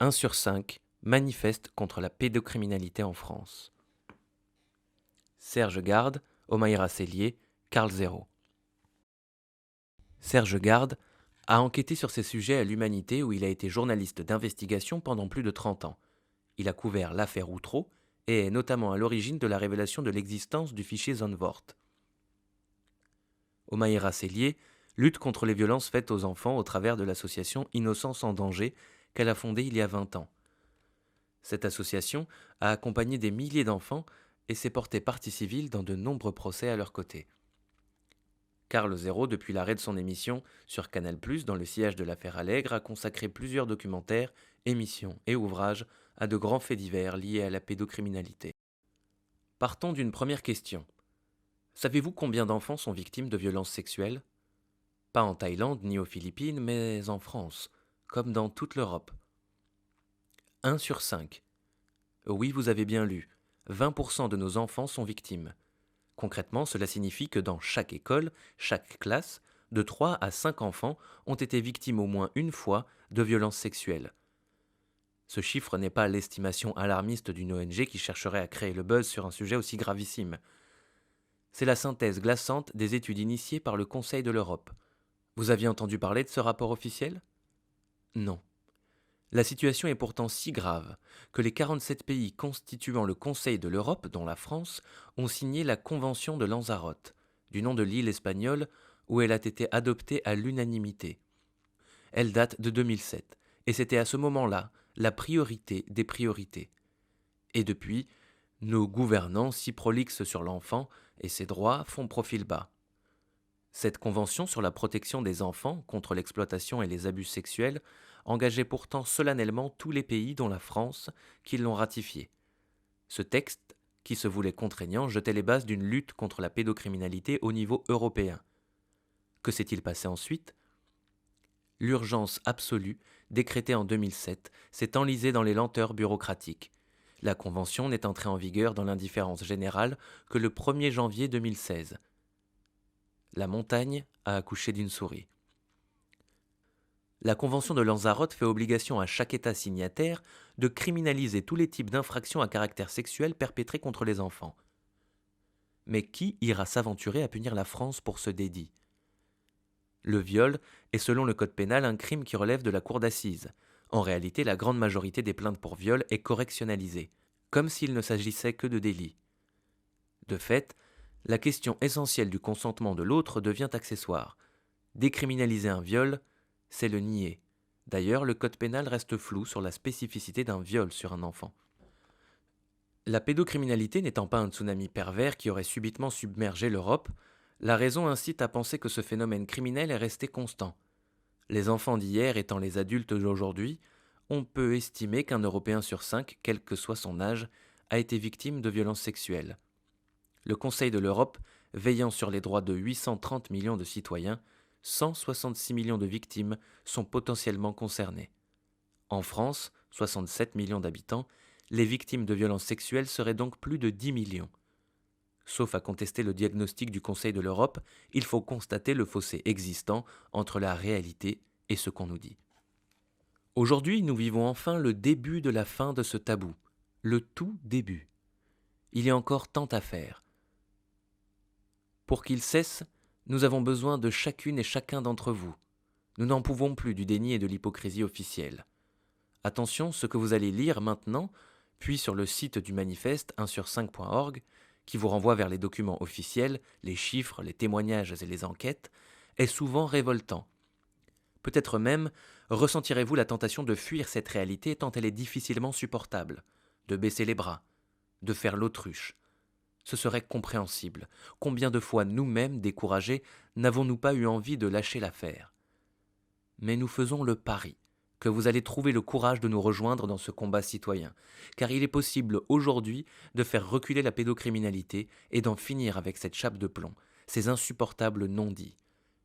1 sur 5 manifeste contre la pédocriminalité en France. Serge Garde, Omaïra Sellier, Carl Zéro. Serge Garde a enquêté sur ces sujets à l'Humanité où il a été journaliste d'investigation pendant plus de 30 ans. Il a couvert l'affaire Outreau et est notamment à l'origine de la révélation de l'existence du fichier Zandvoort. Omaïra Sellier lutte contre les violences faites aux enfants au travers de l'association Innocence en danger qu'elle a fondée il y a 20 ans. Cette association a accompagné des milliers d'enfants et s'est portée partie civile dans de nombreux procès à leur côté. Carl Zéro, depuis l'arrêt de son émission sur Canal+, dans le sillage de l'affaire Allègre, a consacré plusieurs documentaires, émissions et ouvrages à de grands faits divers liés à la pédocriminalité. Partons d'une première question. Savez-vous combien d'enfants sont victimes de violences sexuelles ? Pas en Thaïlande ni aux Philippines, mais en France, comme dans toute l'Europe. 1 sur 5. Oui, vous avez bien lu, 20% de nos enfants sont victimes. Concrètement, cela signifie que dans chaque école, chaque classe, de 3 à 5 enfants ont été victimes au moins une fois de violences sexuelles. Ce chiffre n'est pas l'estimation alarmiste d'une ONG qui chercherait à créer le buzz sur un sujet aussi gravissime. C'est la synthèse glaçante des études initiées par le Conseil de l'Europe. Vous aviez entendu parler de ce rapport officiel ? Non. La situation est pourtant si grave que les 47 pays constituant le Conseil de l'Europe, dont la France, ont signé la Convention de Lanzarote, du nom de l'île espagnole où elle a été adoptée à l'unanimité. Elle date de 2007, et c'était à ce moment-là la priorité des priorités. Et depuis, nos gouvernants si prolixes sur l'enfant et ses droits font profil bas. Cette convention sur la protection des enfants contre l'exploitation et les abus sexuels engageait pourtant solennellement tous les pays, dont la France, qui l'ont ratifiée. Ce texte, qui se voulait contraignant, jetait les bases d'une lutte contre la pédocriminalité au niveau européen. Que s'est-il passé ensuite ? L'urgence absolue, décrétée en 2007, s'est enlisée dans les lenteurs bureaucratiques. La Convention n'est entrée en vigueur dans l'indifférence générale que le 1er janvier 2016. La montagne a accouché d'une souris. La Convention de Lanzarote fait obligation à chaque État signataire de criminaliser tous les types d'infractions à caractère sexuel perpétrées contre les enfants. Mais qui ira s'aventurer à punir la France pour ce délit ? Le viol est selon le code pénal un crime qui relève de la cour d'assises. En réalité, la grande majorité des plaintes pour viol est correctionnalisée, comme s'il ne s'agissait que de délits. De fait, la question essentielle du consentement de l'autre devient accessoire. Décriminaliser un viol, c'est le nier. D'ailleurs, le code pénal reste flou sur la spécificité d'un viol sur un enfant. La pédocriminalité n'étant pas un tsunami pervers qui aurait subitement submergé l'Europe, la raison incite à penser que ce phénomène criminel est resté constant. Les enfants d'hier étant les adultes d'aujourd'hui, on peut estimer qu'un Européen sur 5, quel que soit son âge, a été victime de violences sexuelles. Le Conseil de l'Europe, veillant sur les droits de 830 millions de citoyens, 166 millions de victimes sont potentiellement concernées. En France, 67 millions d'habitants, les victimes de violences sexuelles seraient donc plus de 10 millions. Sauf à contester le diagnostic du Conseil de l'Europe, il faut constater le fossé existant entre la réalité et ce qu'on nous dit. Aujourd'hui, nous vivons enfin le début de la fin de ce tabou, le tout début. Il y a encore tant à faire. Pour qu'il cesse, nous avons besoin de chacune et chacun d'entre vous. Nous n'en pouvons plus du déni et de l'hypocrisie officielle. Attention, ce que vous allez lire maintenant, puis sur le site du manifeste 1sur5.org, qui vous renvoie vers les documents officiels, les chiffres, les témoignages et les enquêtes, est souvent révoltant. Peut-être même ressentirez-vous la tentation de fuir cette réalité tant elle est difficilement supportable, de baisser les bras, de faire l'autruche. Ce serait compréhensible. Combien de fois nous-mêmes, découragés, n'avons-nous pas eu envie de lâcher l'affaire ? Mais nous faisons le pari que vous allez trouver le courage de nous rejoindre dans ce combat citoyen, car il est possible aujourd'hui de faire reculer la pédocriminalité et d'en finir avec cette chape de plomb, ces insupportables non-dits.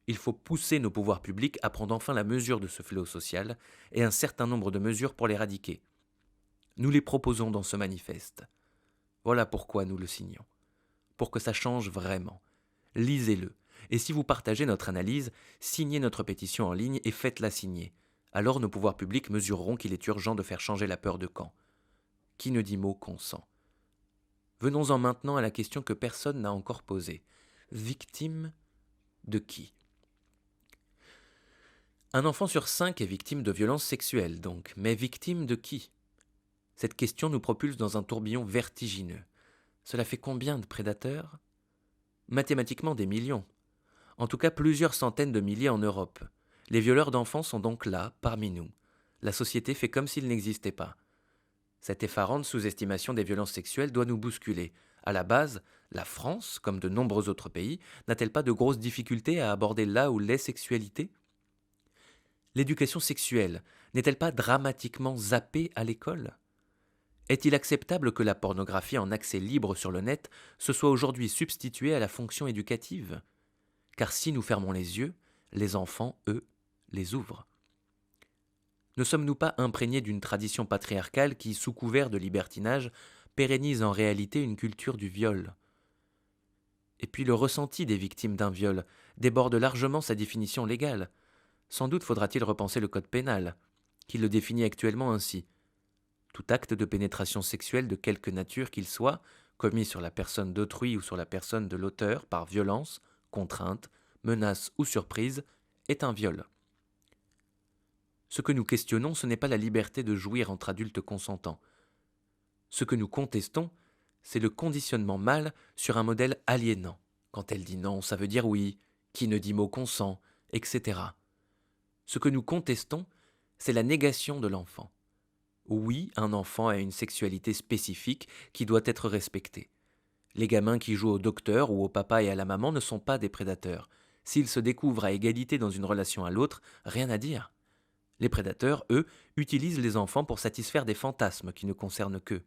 Il faut pousser nos pouvoirs publics à prendre enfin la mesure de ce fléau social et un certain nombre de mesures pour l'éradiquer. Nous les proposons dans ce manifeste. Voilà pourquoi nous le signons. Pour que ça change vraiment. Lisez-le. Et si vous partagez notre analyse, signez notre pétition en ligne et faites-la signer. alors nos pouvoirs publics mesureront qu'il est urgent de faire changer la peur de camp. Qui ne dit mot consent. Venons-en maintenant à la question que personne n'a encore posée. Victime de qui? Un enfant sur 5 est victime de violences sexuelles, donc, mais victime de qui? Cette question nous propulse dans un tourbillon vertigineux. Cela fait combien de prédateurs? Mathématiquement des millions. En tout cas plusieurs centaines de milliers en Europe. Les violeurs d'enfants sont donc là, parmi nous. La société fait comme s'ils n'existaient pas. Cette effarante sous-estimation des violences sexuelles doit nous bousculer. À la base, la France, comme de nombreux autres pays, n'a-t-elle pas de grosses difficultés à aborder là où les sexualités? L'éducation sexuelle n'est-elle pas dramatiquement zappée à l'école? Est-il acceptable que la pornographie en accès libre sur le net se soit aujourd'hui substituée à la fonction éducative? Car si nous fermons les yeux, les enfants, eux, les ouvrent. Ne sommes-nous pas imprégnés d'une tradition patriarcale qui, sous couvert de libertinage, pérennise en réalité une culture du viol? Et puis le ressenti des victimes d'un viol déborde largement sa définition légale. Sans doute faudra-t-il repenser le code pénal, qui le définit actuellement ainsi. Tout acte de pénétration sexuelle de quelque nature qu'il soit, commis sur la personne d'autrui ou sur la personne de l'auteur par violence, contrainte, menace ou surprise, est un viol. Ce que nous questionnons, ce n'est pas la liberté de jouir entre adultes consentants. Ce que nous contestons, c'est le conditionnement mâle sur un modèle aliénant. Quand elle dit non, ça veut dire oui, qui ne dit mot consent, etc. Ce que nous contestons, c'est la négation de l'enfant. Oui, un enfant a une sexualité spécifique qui doit être respectée. Les gamins qui jouent au docteur ou au papa et à la maman ne sont pas des prédateurs. S'ils se découvrent à égalité dans une relation à l'autre, rien à dire. Les prédateurs, eux, utilisent les enfants pour satisfaire des fantasmes qui ne concernent qu'eux.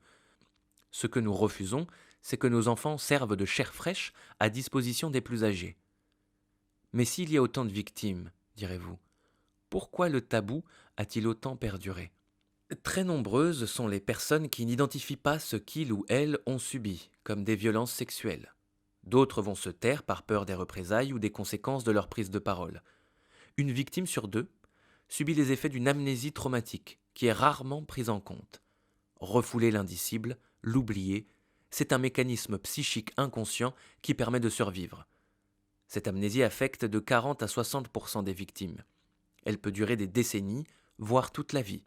Ce que nous refusons, c'est que nos enfants servent de chair fraîche à disposition des plus âgés. Mais s'il y a autant de victimes, direz-vous, pourquoi le tabou a-t-il autant perduré? Très nombreuses sont les personnes qui n'identifient pas ce qu'ils ou elles ont subi, comme des violences sexuelles. D'autres vont se taire par peur des représailles ou des conséquences de leur prise de parole. Une victime sur 2 subit les effets d'une amnésie traumatique, qui est rarement prise en compte. Refouler l'indicible, l'oublier, c'est un mécanisme psychique inconscient qui permet de survivre. Cette amnésie affecte de 40 à 60% des victimes. Elle peut durer des décennies, voire toute la vie.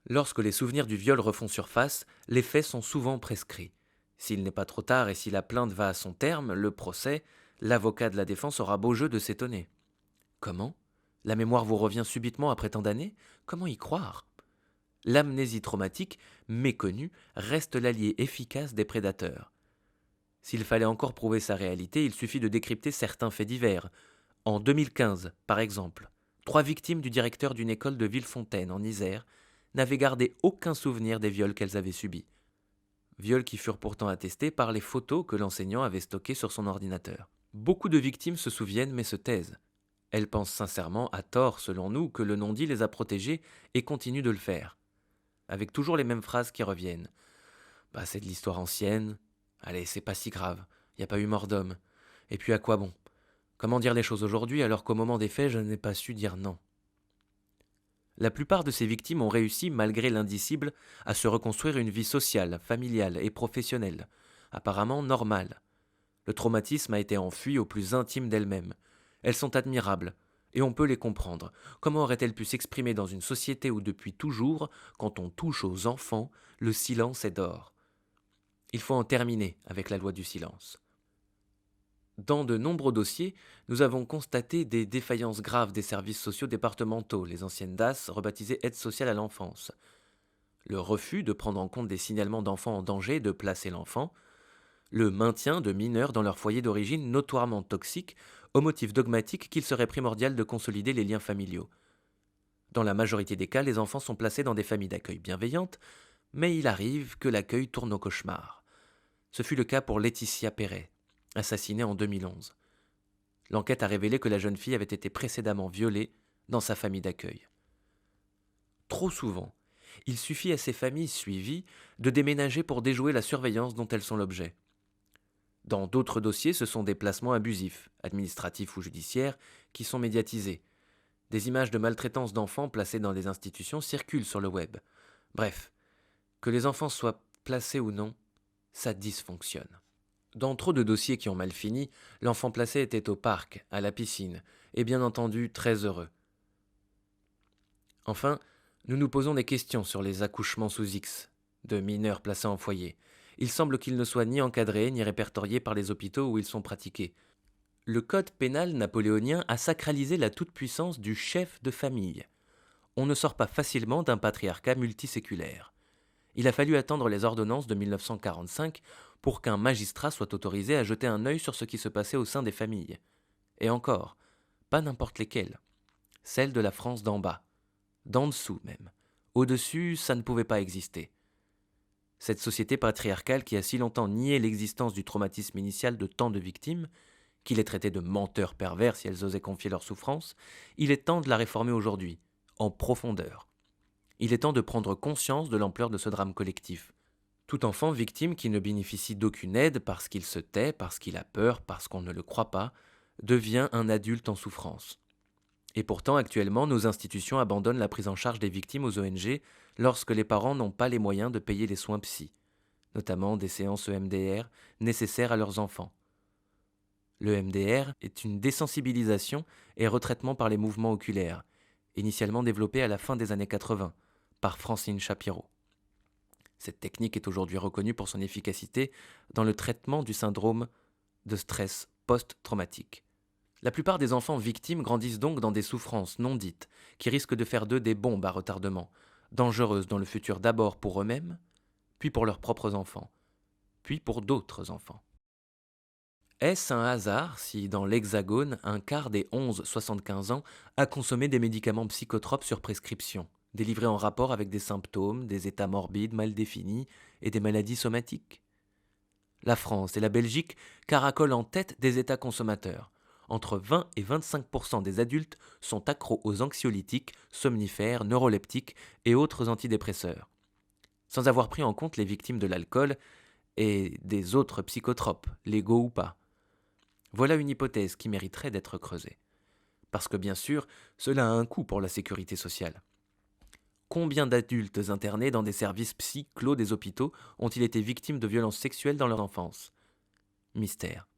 Lorsque les souvenirs du viol refont surface, les faits sont souvent prescrits. S'il n'est pas trop tard et si la plainte va à son terme, le procès, l'avocat de la défense aura beau jeu de s'étonner. Comment ? La mémoire vous revient subitement après tant d'années? Comment y croire? L'amnésie traumatique, méconnue, reste l'allié efficace des prédateurs. S'il fallait encore prouver sa réalité, il suffit de décrypter certains faits divers. En 2015, par exemple, 3 victimes du directeur d'une école de Villefontaine, en Isère, n'avaient gardé aucun souvenir des viols qu'elles avaient subis. Viols qui furent pourtant attestés par les photos que l'enseignant avait stockées sur son ordinateur. Beaucoup de victimes se souviennent mais se taisent. Elles pensent sincèrement, à tort selon nous, que le non-dit les a protégées et continuent de le faire. Avec toujours les mêmes phrases qui reviennent. « c'est de l'histoire ancienne. Allez, c'est pas si grave. Y a pas eu mort d'homme. Et puis à quoi bon? Comment dire les choses aujourd'hui alors qu'au moment des faits, je n'ai pas su dire non ?» La plupart de ces victimes ont réussi, malgré l'indicible, à se reconstruire une vie sociale, familiale et professionnelle, apparemment normale. Le traumatisme a été enfui au plus intime d'elles-mêmes. Elles sont admirables, et on peut les comprendre. Comment auraient-elles pu s'exprimer dans une société où depuis toujours, quand on touche aux enfants, le silence est d'or? Il faut en terminer avec la loi du silence. Dans de nombreux dossiers, nous avons constaté des défaillances graves des services sociaux départementaux, les anciennes DAS rebaptisées Aide sociale à l'enfance. Le refus de prendre en compte des signalements d'enfants en danger et de placer l'enfant, le maintien de mineurs dans leur foyer d'origine notoirement toxique, au motif dogmatique qu'il serait primordial de consolider les liens familiaux. Dans la majorité des cas, les enfants sont placés dans des familles d'accueil bienveillantes, mais il arrive que l'accueil tourne au cauchemar. Ce fut le cas pour Laetitia Perret, assassinée en 2011. L'enquête a révélé que la jeune fille avait été précédemment violée dans sa famille d'accueil. Trop souvent, il suffit à ces familles suivies de déménager pour déjouer la surveillance dont elles sont l'objet. Dans d'autres dossiers, ce sont des placements abusifs, administratifs ou judiciaires, qui sont médiatisés. Des images de maltraitance d'enfants placés dans des institutions circulent sur le web. Bref, que les enfants soient placés ou non, ça dysfonctionne. Dans trop de dossiers qui ont mal fini, l'enfant placé était au parc, à la piscine, et bien entendu très heureux. Enfin, nous nous posons des questions sur les accouchements sous X de mineurs placés en foyer. Il semble qu'ils ne soient ni encadrés ni répertoriés par les hôpitaux où ils sont pratiqués. Le code pénal napoléonien a sacralisé la toute-puissance du chef de famille. On ne sort pas facilement d'un patriarcat multiséculaire. Il a fallu attendre les ordonnances de 1945 pour qu'un magistrat soit autorisé à jeter un œil sur ce qui se passait au sein des familles. Et encore, pas n'importe lesquelles. Celles de la France d'en bas. D'en dessous même. Au-dessus, ça ne pouvait pas exister. Cette société patriarcale qui a si longtemps nié l'existence du traumatisme initial de tant de victimes, qui les traitait de menteurs pervers si elles osaient confier leurs souffrances, il est temps de la réformer aujourd'hui, en profondeur. Il est temps de prendre conscience de l'ampleur de ce drame collectif. Tout enfant victime qui ne bénéficie d'aucune aide parce qu'il se tait, parce qu'il a peur, parce qu'on ne le croit pas, devient un adulte en souffrance. Et pourtant, actuellement, nos institutions abandonnent la prise en charge des victimes aux ONG lorsque les parents n'ont pas les moyens de payer les soins psy, notamment des séances EMDR nécessaires à leurs enfants. Le EMDR est une désensibilisation et retraitement par les mouvements oculaires, initialement développé à la fin des années 80 par Francine Shapiro. Cette technique est aujourd'hui reconnue pour son efficacité dans le traitement du syndrome de stress post-traumatique. La plupart des enfants victimes grandissent donc dans des souffrances non dites, qui risquent de faire d'eux des bombes à retardement, dangereuses dans le futur d'abord pour eux-mêmes, puis pour leurs propres enfants, puis pour d'autres enfants. Est-ce un hasard si, dans l'Hexagone, un quart des 11-75 ans a consommé des médicaments psychotropes sur prescription, délivrés en rapport avec des symptômes, des états morbides mal définis et des maladies somatiques? La France et la Belgique caracolent en tête des États consommateurs. Entre 20 et 25% des adultes sont accros aux anxiolytiques, somnifères, neuroleptiques et autres antidépresseurs, sans avoir pris en compte les victimes de l'alcool et des autres psychotropes, légaux ou pas. Voilà une hypothèse qui mériterait d'être creusée. Parce que bien sûr, cela a un coût pour la sécurité sociale. Combien d'adultes internés dans des services psy clos des hôpitaux ont-ils été victimes de violences sexuelles dans leur enfance? Mystère.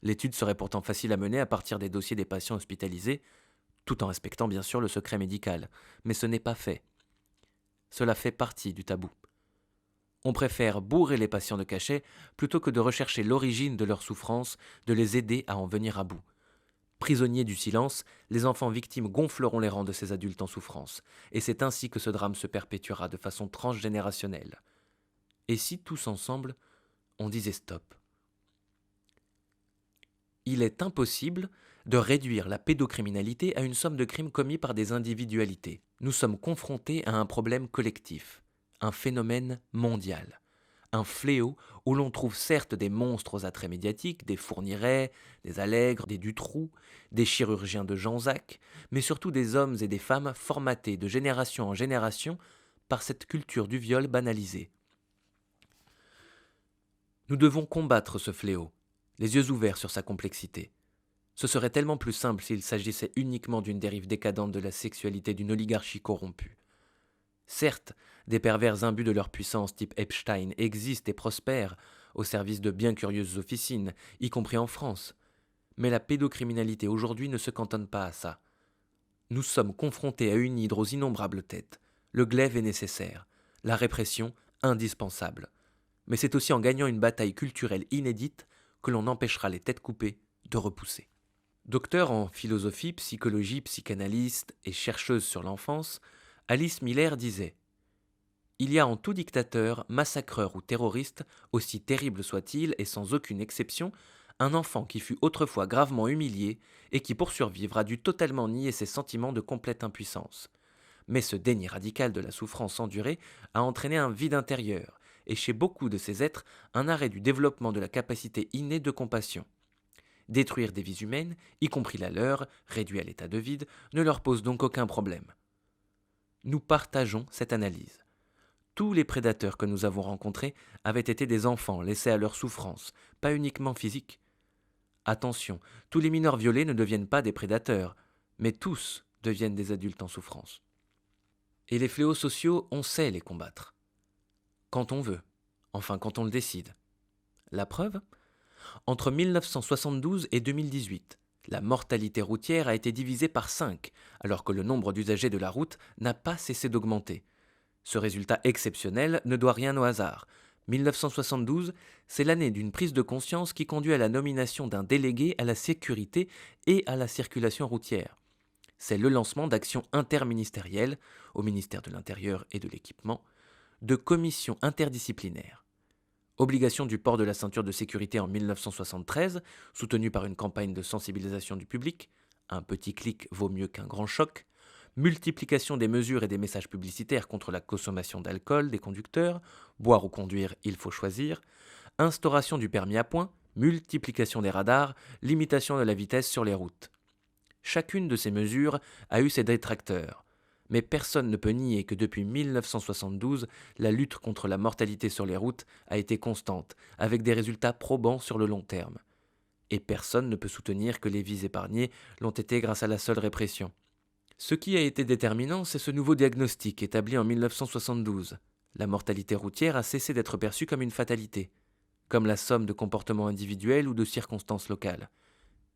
L'étude serait pourtant facile à mener à partir des dossiers des patients hospitalisés, tout en respectant bien sûr le secret médical, mais ce n'est pas fait. Cela fait partie du tabou. On préfère bourrer les patients de cachets plutôt que de rechercher l'origine de leur souffrance, de les aider à en venir à bout. Prisonniers du silence, les enfants victimes gonfleront les rangs de ces adultes en souffrance, et c'est ainsi que ce drame se perpétuera de façon transgénérationnelle. Et si tous ensemble, on disait stop? Il est impossible de réduire la pédocriminalité à une somme de crimes commis par des individualités. Nous sommes confrontés à un problème collectif, un phénomène mondial, un fléau où l'on trouve certes des monstres aux attraits médiatiques, des Fourniret, des Allègre, des Dutroux, des chirurgiens de Janzac, mais surtout des hommes et des femmes formatés de génération en génération par cette culture du viol banalisée. Nous devons combattre ce fléau, les yeux ouverts sur sa complexité. Ce serait tellement plus simple s'il s'agissait uniquement d'une dérive décadente de la sexualité d'une oligarchie corrompue. Certes, des pervers imbus de leur puissance type Epstein existent et prospèrent au service de bien curieuses officines, y compris en France. Mais la pédocriminalité aujourd'hui ne se cantonne pas à ça. Nous sommes confrontés à une hydre aux innombrables têtes. Le glaive est nécessaire, la répression indispensable. Mais c'est aussi en gagnant une bataille culturelle inédite que l'on empêchera les têtes coupées de repousser. Docteur en philosophie, psychologie, psychanalyste et chercheuse sur l'enfance, Alice Miller disait « Il y a en tout dictateur, massacreur ou terroriste, aussi terrible soit-il et sans aucune exception, un enfant qui fut autrefois gravement humilié et qui pour survivre a dû totalement nier ses sentiments de complète impuissance. Mais ce déni radical de la souffrance endurée a entraîné un vide intérieur et chez beaucoup de ces êtres un arrêt du développement de la capacité innée de compassion. Détruire des vies humaines, y compris la leur, réduit à l'état de vide, ne leur pose donc aucun problème. » Nous partageons cette analyse. Tous les prédateurs que nous avons rencontrés avaient été des enfants laissés à leur souffrance, pas uniquement physique. Attention, tous les mineurs violés ne deviennent pas des prédateurs, mais tous deviennent des adultes en souffrance. Et les fléaux sociaux, on sait les combattre. Quand on veut. Enfin, quand on le décide. La preuve ? Entre 1972 et 2018, la mortalité routière a été divisée par 5, alors que le nombre d'usagers de la route n'a pas cessé d'augmenter. Ce résultat exceptionnel ne doit rien au hasard. 1972, c'est l'année d'une prise de conscience qui conduit à la nomination d'un délégué à la sécurité et à la circulation routière. C'est le lancement d'actions interministérielles, au ministère de l'Intérieur et de l'Équipement, de commissions interdisciplinaires. Obligation du port de la ceinture de sécurité en 1973, soutenue par une campagne de sensibilisation du public, un petit clic vaut mieux qu'un grand choc, multiplication des mesures et des messages publicitaires contre la consommation d'alcool des conducteurs, boire ou conduire, il faut choisir, instauration du permis à points, multiplication des radars, limitation de la vitesse sur les routes. Chacune de ces mesures a eu ses détracteurs. Mais personne ne peut nier que depuis 1972, la lutte contre la mortalité sur les routes a été constante, avec des résultats probants sur le long terme. Et personne ne peut soutenir que les vies épargnées l'ont été grâce à la seule répression. Ce qui a été déterminant, c'est ce nouveau diagnostic établi en 1972. La mortalité routière a cessé d'être perçue comme une fatalité, comme la somme de comportements individuels ou de circonstances locales.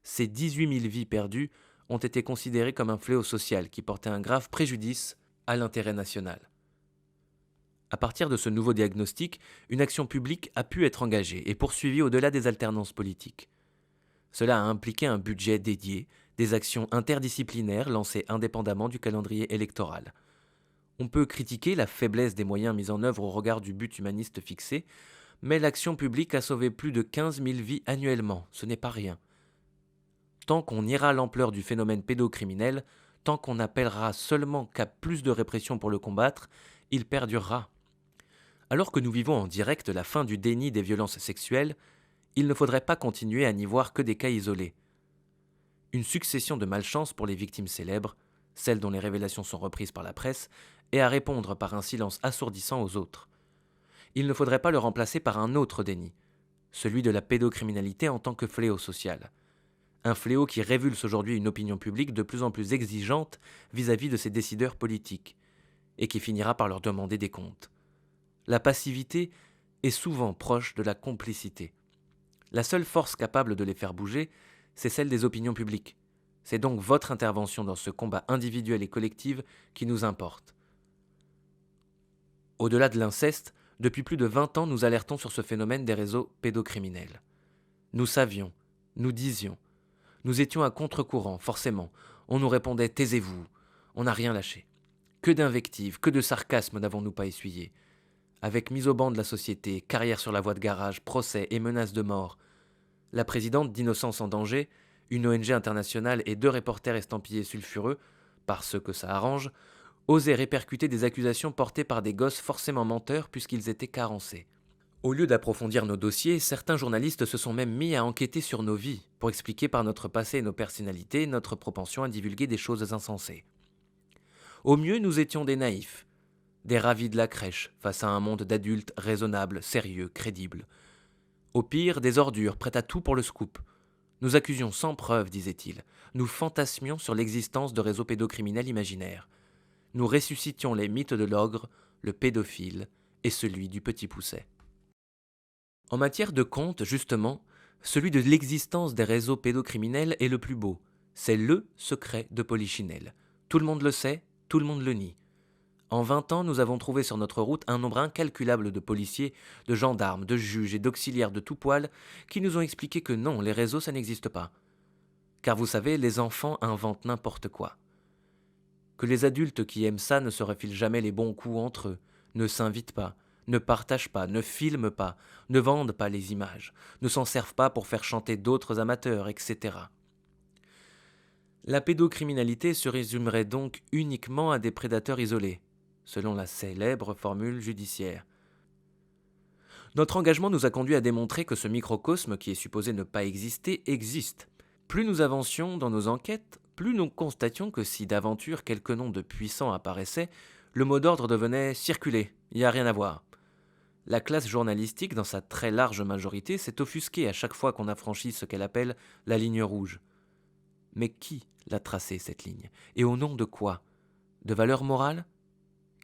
Ces 18 000 vies perdues ont été considérés comme un fléau social qui portait un grave préjudice à l'intérêt national. À partir de ce nouveau diagnostic, une action publique a pu être engagée et poursuivie au-delà des alternances politiques. Cela a impliqué un budget dédié, des actions interdisciplinaires lancées indépendamment du calendrier électoral. On peut critiquer la faiblesse des moyens mis en œuvre au regard du but humaniste fixé, mais l'action publique a sauvé plus de 15 000 vies annuellement, ce n'est pas rien. Tant qu'on niera l'ampleur du phénomène pédocriminel, tant qu'on appellera seulement qu'à plus de répression pour le combattre, il perdurera. Alors que nous vivons en direct la fin du déni des violences sexuelles, il ne faudrait pas continuer à n'y voir que des cas isolés. Une succession de malchances pour les victimes célèbres, celles dont les révélations sont reprises par la presse, et à répondre par un silence assourdissant aux autres. Il ne faudrait pas le remplacer par un autre déni, celui de la pédocriminalité en tant que fléau social. Un fléau qui révulse aujourd'hui une opinion publique de plus en plus exigeante vis-à-vis de ses décideurs politiques, et qui finira par leur demander des comptes. La passivité est souvent proche de la complicité. La seule force capable de les faire bouger, c'est celle des opinions publiques. C'est donc votre intervention dans ce combat individuel et collectif qui nous importe. Au-delà de l'inceste, depuis plus de 20 ans, nous alertons sur ce phénomène des réseaux pédocriminels. Nous savions, nous disions. Nous étions à contre-courant, forcément. On nous répondait « taisez-vous ». On n'a rien lâché. Que d'invectives, que de sarcasmes n'avons-nous pas essuyé. Avec mise au banc de la société, carrière sur la voie de garage, procès et menaces de mort. La présidente d'Innocence en danger, une ONG internationale et 2 reporters estampillés sulfureux, parce que ça arrange, osaient répercuter des accusations portées par des gosses forcément menteurs puisqu'ils étaient carencés. Au lieu d'approfondir nos dossiers, certains journalistes se sont même mis à enquêter sur nos vies, pour expliquer par notre passé et nos personnalités notre propension à divulguer des choses insensées. Au mieux, nous étions des naïfs, des ravis de la crèche, face à un monde d'adultes raisonnables, sérieux, crédibles. Au pire, des ordures, prêtes à tout pour le scoop. Nous accusions sans preuve, disait-il. Nous fantasmions sur l'existence de réseaux pédocriminels imaginaires. Nous ressuscitions les mythes de l'ogre, le pédophile et celui du petit pousset. En matière de contes, justement, celui de l'existence des réseaux pédocriminels est le plus beau. C'est le secret de Polichinelle. Tout le monde le sait, tout le monde le nie. En 20 ans, nous avons trouvé sur notre route un nombre incalculable de policiers, de gendarmes, de juges et d'auxiliaires de tout poil qui nous ont expliqué que non, les réseaux, ça n'existe pas. Car vous savez, les enfants inventent n'importe quoi. Que les adultes qui aiment ça ne se refilent jamais les bons coups entre eux, ne s'invitent pas, ne partagent pas, ne filment pas, ne vendent pas les images, ne s'en servent pas pour faire chanter d'autres amateurs, etc. La pédocriminalité se résumerait donc uniquement à des prédateurs isolés, selon la célèbre formule judiciaire. Notre engagement nous a conduit à démontrer que ce microcosme qui est supposé ne pas exister existe. Plus nous avancions dans nos enquêtes, plus nous constations que si d'aventure quelques noms de puissants apparaissaient, le mot d'ordre devenait « circuler, il n'y a rien à voir ». La classe journalistique, dans sa très large majorité, s'est offusquée à chaque fois qu'on a franchi ce qu'elle appelle la ligne rouge. Mais qui l'a tracée, cette ligne? Et au nom de quoi? De valeurs morales?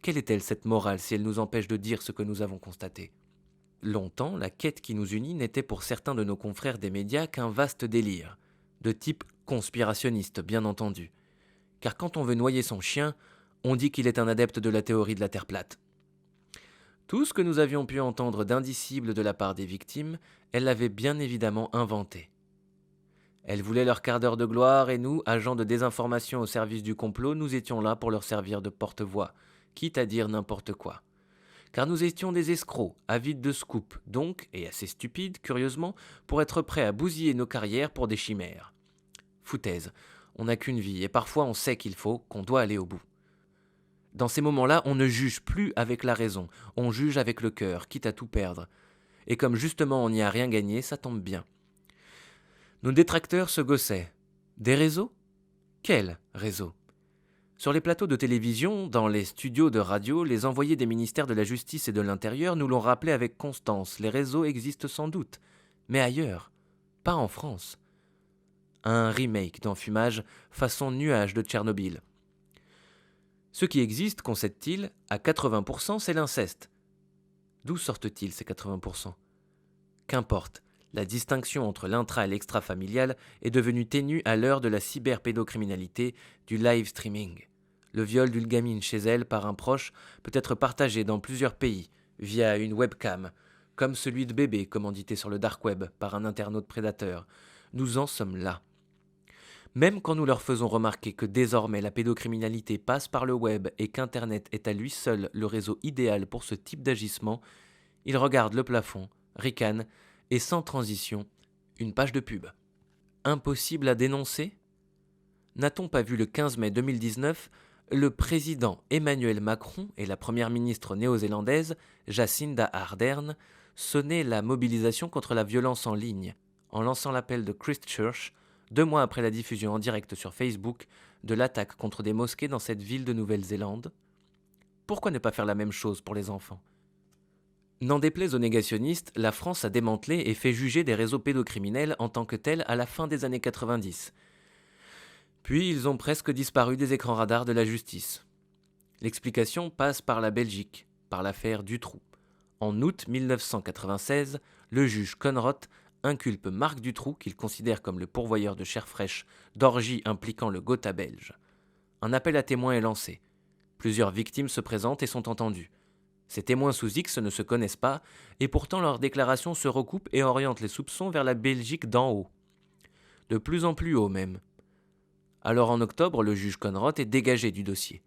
Quelle est-elle, cette morale, si elle nous empêche de dire ce que nous avons constaté? Longtemps, la quête qui nous unit n'était pour certains de nos confrères des médias qu'un vaste délire, de type conspirationniste, bien entendu. Car quand on veut noyer son chien, on dit qu'il est un adepte de la théorie de la Terre plate. Tout ce que nous avions pu entendre d'indicible de la part des victimes, elles l'avaient bien évidemment inventé. Elles voulaient leur quart d'heure de gloire et nous, agents de désinformation au service du complot, nous étions là pour leur servir de porte-voix, quitte à dire n'importe quoi. Car nous étions des escrocs, avides de scoop, donc, et assez stupides, curieusement, pour être prêts à bousiller nos carrières pour des chimères. Foutaise, on n'a qu'une vie, et parfois on sait qu'on doit aller au bout. Dans ces moments-là, on ne juge plus avec la raison, on juge avec le cœur, quitte à tout perdre. Et comme justement on n'y a rien gagné, ça tombe bien. Nos détracteurs se gaussaient. Des réseaux? Quels réseaux? Sur les plateaux de télévision, dans les studios de radio, les envoyés des ministères de la Justice et de l'Intérieur nous l'ont rappelé avec constance. Les réseaux existent sans doute, mais ailleurs, pas en France. Un remake d'Enfumage façon nuage de Tchernobyl. Ce qui existe, concède-t-il, à 80%, c'est l'inceste. D'où sortent-ils ces 80%? Qu'importe, la distinction entre l'intra et l'extra-familial est devenue ténue à l'heure de la cyberpédocriminalité, du live streaming. Le viol d'une gamine chez elle par un proche peut être partagé dans plusieurs pays via une webcam, comme celui de bébé commandité sur le dark web par un internaute prédateur. Nous en sommes là. Même quand nous leur faisons remarquer que désormais la pédocriminalité passe par le web et qu'Internet est à lui seul le réseau idéal pour ce type d'agissement, ils regardent le plafond, ricanent et sans transition, une page de pub. Impossible à dénoncer? N'a-t-on pas vu le 15 mai 2019 le président Emmanuel Macron et la première ministre néo-zélandaise Jacinda Ardern sonner la mobilisation contre la violence en ligne en lançant l'appel de Christchurch 2 mois après la diffusion en direct sur Facebook de l'attaque contre des mosquées dans cette ville de Nouvelle-Zélande? Pourquoi ne pas faire la même chose pour les enfants? N'en déplaise aux négationnistes, la France a démantelé et fait juger des réseaux pédocriminels en tant que tels à la fin des années 90. Puis ils ont presque disparu des écrans radars de la justice. L'explication passe par la Belgique, par l'affaire Dutroux. En août 1996, le juge Conrot inculpe Marc Dutroux, qu'il considère comme le pourvoyeur de chair fraîche d'orgies impliquant le Gotha belge. Un appel à témoins est lancé. Plusieurs victimes se présentent et sont entendues. Ces témoins sous X ne se connaissent pas, et pourtant leurs déclarations se recoupent et orientent les soupçons vers la Belgique d'en haut. De plus en plus haut même. Alors en octobre, le juge Conrot est dégagé du dossier.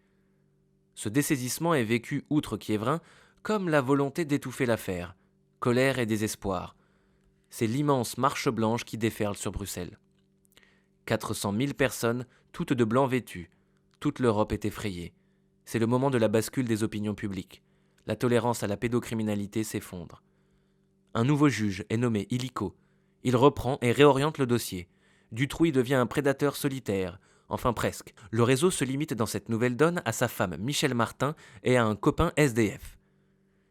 Ce dessaisissement est vécu, outre Kiévrin, comme la volonté d'étouffer l'affaire, colère et désespoir. C'est l'immense marche blanche qui déferle sur Bruxelles. 400 000 personnes, toutes de blanc vêtues. Toute l'Europe est effrayée. C'est le moment de la bascule des opinions publiques. La tolérance à la pédocriminalité s'effondre. Un nouveau juge est nommé illico. Il reprend et réoriente le dossier. Dutroux devient un prédateur solitaire. Enfin presque. Le réseau se limite dans cette nouvelle donne à sa femme Michel Martin et à un copain SDF.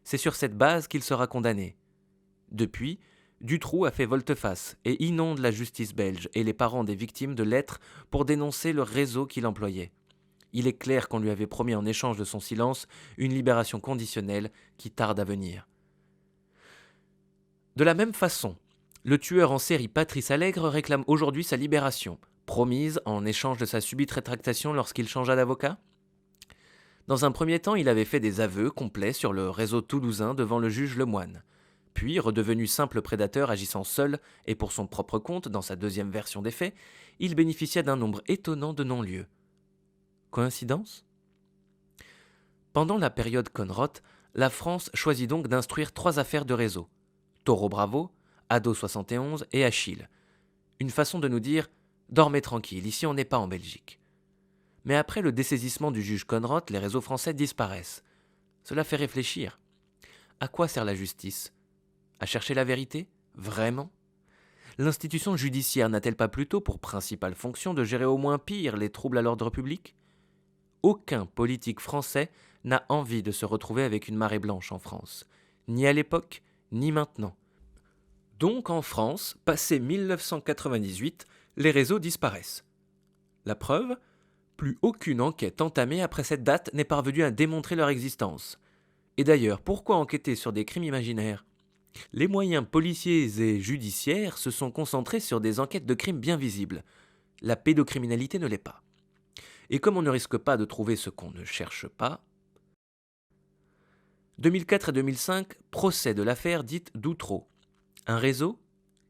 C'est sur cette base qu'il sera condamné. Depuis, Dutroux a fait volte-face et inonde la justice belge et les parents des victimes de lettres pour dénoncer le réseau qu'il employait. Il est clair qu'on lui avait promis en échange de son silence une libération conditionnelle qui tarde à venir. De la même façon, le tueur en série Patrice Allègre réclame aujourd'hui sa libération, promise en échange de sa subite rétractation lorsqu'il changea d'avocat. Dans un premier temps, il avait fait des aveux complets sur le réseau toulousain devant le juge Lemoine. Puis, redevenu simple prédateur agissant seul et pour son propre compte dans sa deuxième version des faits, il bénéficia d'un nombre étonnant de non-lieux. Coïncidence? Pendant la période Conrot, la France choisit donc d'instruire 3 affaires de réseau. Taureau Bravo, Ado 71 et Achille. Une façon de nous dire « Dormez tranquille, ici on n'est pas en Belgique ». Mais après le dessaisissement du juge Conrot, les réseaux français disparaissent. Cela fait réfléchir. À quoi sert la justice? À chercher la vérité? Vraiment? L'institution judiciaire n'a-t-elle pas plutôt pour principale fonction de gérer au moins pire les troubles à l'ordre public? Aucun politique français n'a envie de se retrouver avec une marée blanche en France, ni à l'époque, ni maintenant. Donc en France, passé 1998, les réseaux disparaissent. La preuve? Plus aucune enquête entamée après cette date n'est parvenue à démontrer leur existence. Et d'ailleurs, pourquoi enquêter sur des crimes imaginaires? Les moyens policiers et judiciaires se sont concentrés sur des enquêtes de crimes bien visibles. La pédocriminalité ne l'est pas. Et comme on ne risque pas de trouver ce qu'on ne cherche pas, 2004 et 2005, procès de l'affaire dite d'Outreau. Un réseau?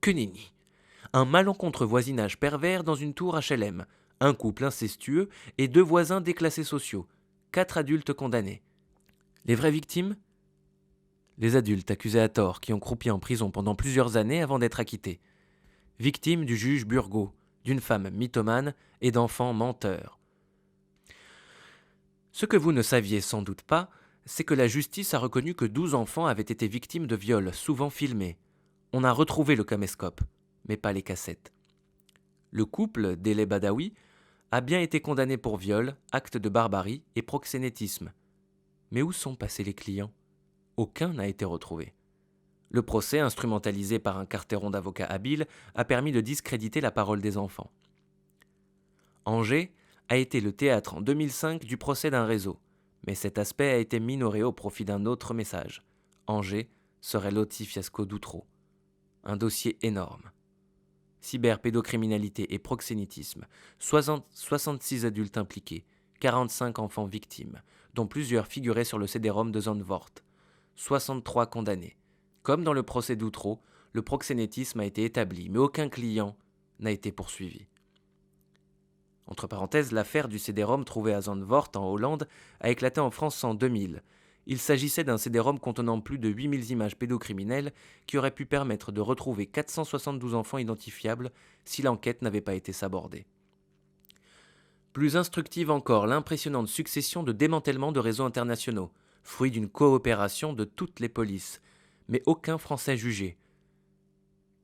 Que nenni. Un malencontreux voisinage pervers dans une tour HLM, un couple incestueux et 2 voisins déclassés sociaux, 4 adultes condamnés. Les vraies victimes? Les adultes accusés à tort qui ont croupi en prison pendant plusieurs années avant d'être acquittés. Victimes du juge Burgot, d'une femme mythomane et d'enfants menteurs. Ce que vous ne saviez sans doute pas, c'est que la justice a reconnu que 12 enfants avaient été victimes de viols, souvent filmés. On a retrouvé le caméscope, mais pas les cassettes. Le couple, Délé Badawi, a bien été condamné pour viol, acte de barbarie et proxénétisme. Mais où sont passés les clients? Aucun n'a été retrouvé. Le procès, instrumentalisé par un carteron d'avocats habiles, a permis de discréditer la parole des enfants. Angers a été le théâtre en 2005 du procès d'un réseau, mais cet aspect a été minoré au profit d'un autre message. Angers serait l'autre fiasco d'Outreau. Un dossier énorme. Cyberpédocriminalité et proxénétisme, 66 adultes impliqués, 45 enfants victimes, dont plusieurs figuraient sur le CD-ROM de Zandvoort, 63 condamnés. Comme dans le procès d'Outreau, le proxénétisme a été établi, mais aucun client n'a été poursuivi. Entre parenthèses, l'affaire du CD-ROM trouvé à Zandvoort, en Hollande, a éclaté en France en 2000. Il s'agissait d'un CD-ROM contenant plus de 8000 images pédocriminelles qui auraient pu permettre de retrouver 472 enfants identifiables si l'enquête n'avait pas été sabordée. Plus instructive encore, l'impressionnante succession de démantèlements de réseaux internationaux, fruit d'une coopération de toutes les polices, mais aucun Français jugé.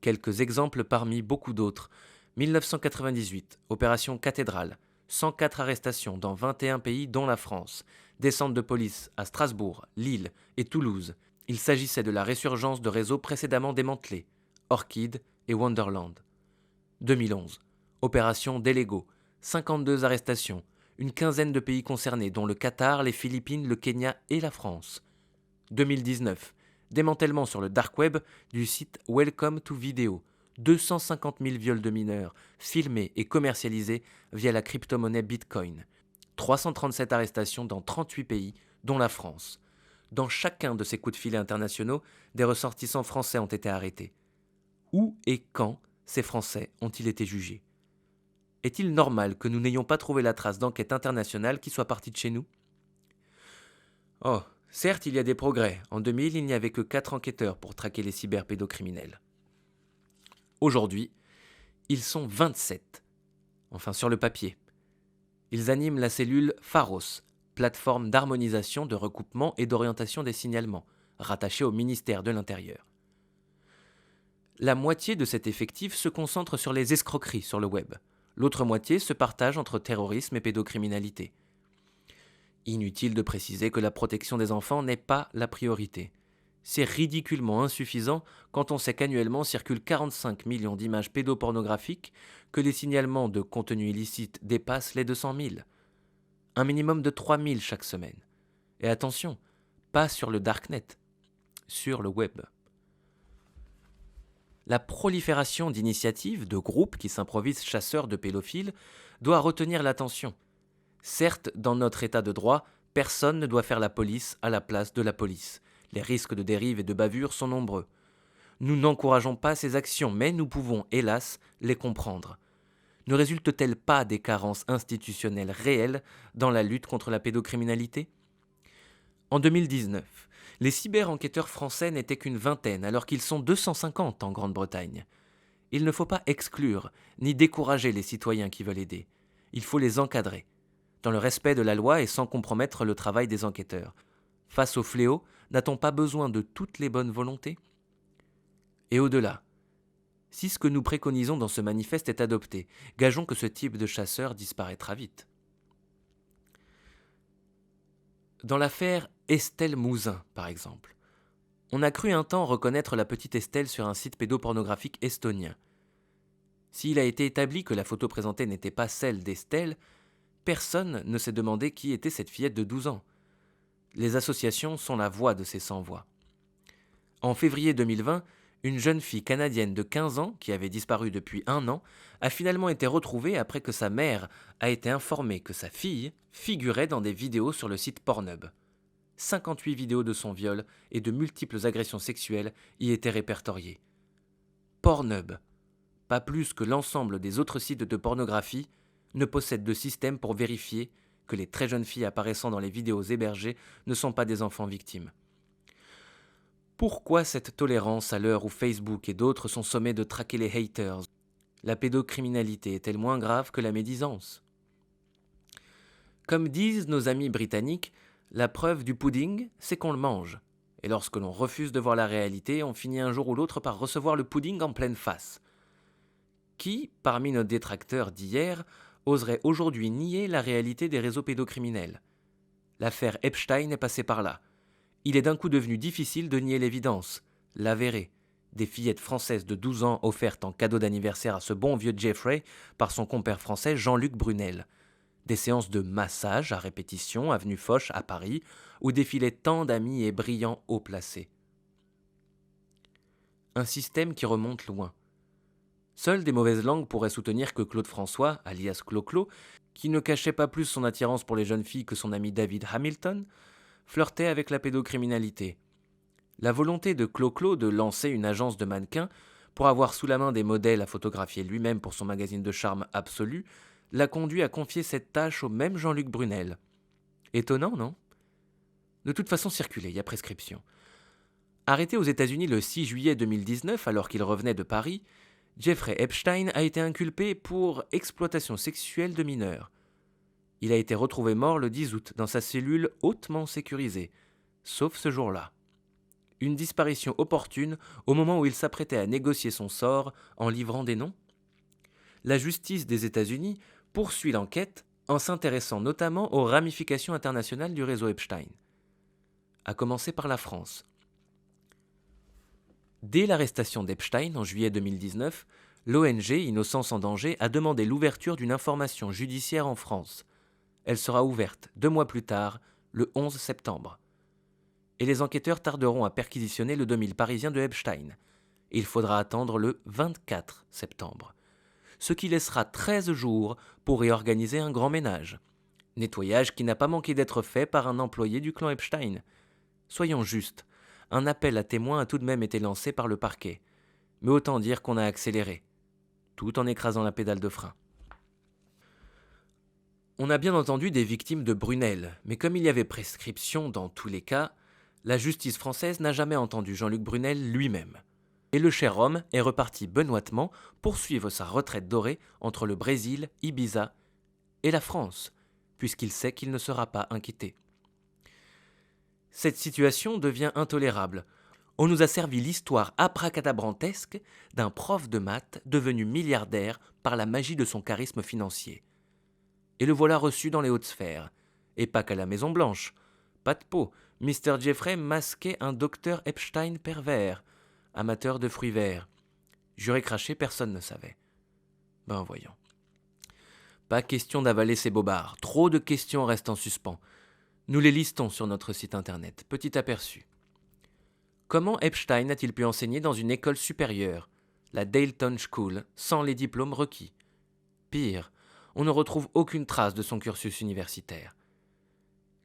Quelques exemples parmi beaucoup d'autres. 1998, opération Cathédrale, 104 arrestations dans 21 pays dont la France, descente de police à Strasbourg, Lille et Toulouse. Il s'agissait de la résurgence de réseaux précédemment démantelés, Orchid et Wonderland. 2011, opération Delego, 52 arrestations, une quinzaine de pays concernés dont le Qatar, les Philippines, le Kenya et la France. 2019, démantèlement sur le dark web du site Welcome to Video, 250 000 viols de mineurs, filmés et commercialisés via la crypto-monnaie Bitcoin. 337 arrestations dans 38 pays, dont la France. Dans chacun de ces coups de filet internationaux, des ressortissants français ont été arrêtés. Où et quand ces Français ont-ils été jugés? Est-il normal que nous n'ayons pas trouvé la trace d'enquête internationale qui soit partie de chez nous? Oh, certes, il y a des progrès. En 2000, il n'y avait que 4 enquêteurs pour traquer les cyberpédocriminels. Aujourd'hui, ils sont 27. Enfin, sur le papier. Ils animent la cellule Pharos, plateforme d'harmonisation, de recoupement et d'orientation des signalements, rattachée au ministère de l'Intérieur. La moitié de cet effectif se concentre sur les escroqueries sur le web. L'autre moitié se partage entre terrorisme et pédocriminalité. Inutile de préciser que la protection des enfants n'est pas la priorité. C'est ridiculement insuffisant quand on sait qu'annuellement circulent 45 millions d'images pédopornographiques, que les signalements de contenus illicites dépassent les 200 000. Un minimum de 3 000 chaque semaine. Et attention, pas sur le darknet, sur le web. La prolifération d'initiatives, de groupes qui s'improvisent chasseurs de pédophiles, doit retenir l'attention. Certes, dans notre état de droit, personne ne doit faire la police à la place de la police. Les risques de dérive et de bavure sont nombreux. Nous n'encourageons pas ces actions, mais nous pouvons, hélas, les comprendre. Ne résulte-t-elle pas des carences institutionnelles réelles dans la lutte contre la pédocriminalité? En 2019, les cyber-enquêteurs français n'étaient qu'une vingtaine, alors qu'ils sont 250 en Grande-Bretagne. Il ne faut pas exclure ni décourager les citoyens qui veulent aider. Il faut les encadrer, dans le respect de la loi et sans compromettre le travail des enquêteurs. Face au fléau, n'a-t-on pas besoin de toutes les bonnes volontés? Et au-delà, si ce que nous préconisons dans ce manifeste est adopté, gageons que ce type de chasseur disparaîtra vite. Dans l'affaire Estelle Mouzin, par exemple, on a cru un temps reconnaître la petite Estelle sur un site pédopornographique estonien. S'il a été établi que la photo présentée n'était pas celle d'Estelle, personne ne s'est demandé qui était cette fillette de 12 ans. Les associations sont la voix de ces sans-voix. En février 2020, une jeune fille canadienne de 15 ans, qui avait disparu depuis 1 an, a finalement été retrouvée après que sa mère a été informée que sa fille figurait dans des vidéos sur le site Pornhub. 58 vidéos de son viol et de multiples agressions sexuelles y étaient répertoriées. Pornhub, pas plus que l'ensemble des autres sites de pornographie, ne possède de système pour vérifier que les très jeunes filles apparaissant dans les vidéos hébergées ne sont pas des enfants victimes. Pourquoi cette tolérance à l'heure où Facebook et d'autres sont sommés de traquer les haters? La pédocriminalité est-elle moins grave que la médisance? Comme disent nos amis britanniques, la preuve du pudding, c'est qu'on le mange. Et lorsque l'on refuse de voir la réalité, on finit un jour ou l'autre par recevoir le pudding en pleine face. Qui, parmi nos détracteurs d'hier, oserait aujourd'hui nier la réalité des réseaux pédocriminels? L'affaire Epstein est passée par là. Il est d'un coup devenu difficile de nier l'évidence, l'avéré. Des fillettes françaises de 12 ans offertes en cadeau d'anniversaire à ce bon vieux Jeffrey par son compère français Jean-Luc Brunel. Des séances de massage à répétition, avenue Foch à Paris, où défilaient tant d'amis et brillants hauts placés. Un système qui remonte loin. Seules des mauvaises langues pourraient soutenir que Claude François, alias Clo-Clo, qui ne cachait pas plus son attirance pour les jeunes filles que son ami David Hamilton, flirtait avec la pédocriminalité. La volonté de Clo-Clo de lancer une agence de mannequins pour avoir sous la main des modèles à photographier lui-même pour son magazine de charme absolu l'a conduit à confier cette tâche au même Jean-Luc Brunel. Étonnant, non? De toute façon, circulez, il y a prescription. Arrêté aux États-Unis le 6 juillet 2019 alors qu'il revenait de Paris, Jeffrey Epstein a été inculpé pour exploitation sexuelle de mineurs. Il a été retrouvé mort le 10 août dans sa cellule hautement sécurisée, sauf ce jour-là. Une disparition opportune au moment où il s'apprêtait à négocier son sort en livrant des noms? La justice des États-Unis poursuit l'enquête en s'intéressant notamment aux ramifications internationales du réseau Epstein. À commencer par la France. Dès l'arrestation d'Epstein en juillet 2019, l'ONG Innocence en danger a demandé l'ouverture d'une information judiciaire en France. Elle sera ouverte 2 mois plus tard, le 11 septembre. Et les enquêteurs tarderont à perquisitionner le domicile parisien de Epstein. Il faudra attendre le 24 septembre. Ce qui laissera 13 jours pour réorganiser un grand ménage. Nettoyage qui n'a pas manqué d'être fait par un employé du clan Epstein. Soyons justes, un appel à témoins a tout de même été lancé par le parquet. Mais autant dire qu'on a accéléré, tout en écrasant la pédale de frein. On a bien entendu des victimes de Brunel, mais comme il y avait prescription dans tous les cas, la justice française n'a jamais entendu Jean-Luc Brunel lui-même. Et le cher homme est reparti benoîtement poursuivre sa retraite dorée entre le Brésil, Ibiza et la France, puisqu'il sait qu'il ne sera pas inquiété. Cette situation devient intolérable. On nous a servi l'histoire abracadabrantesque d'un prof de maths devenu milliardaire par la magie de son charisme financier. Et le voilà reçu dans les hautes sphères. Et pas qu'à la Maison-Blanche. Pas de peau, Mr. Jeffrey masquait un docteur Epstein pervers, amateur de fruits verts. Juré craché, personne ne savait. Ben voyons. Pas question d'avaler ces bobards. Trop de questions restent en suspens. Nous les listons sur notre site internet. Petit aperçu. Comment Epstein a-t-il pu enseigner dans une école supérieure, la Dalton School, sans les diplômes requis? Pire, on ne retrouve aucune trace de son cursus universitaire.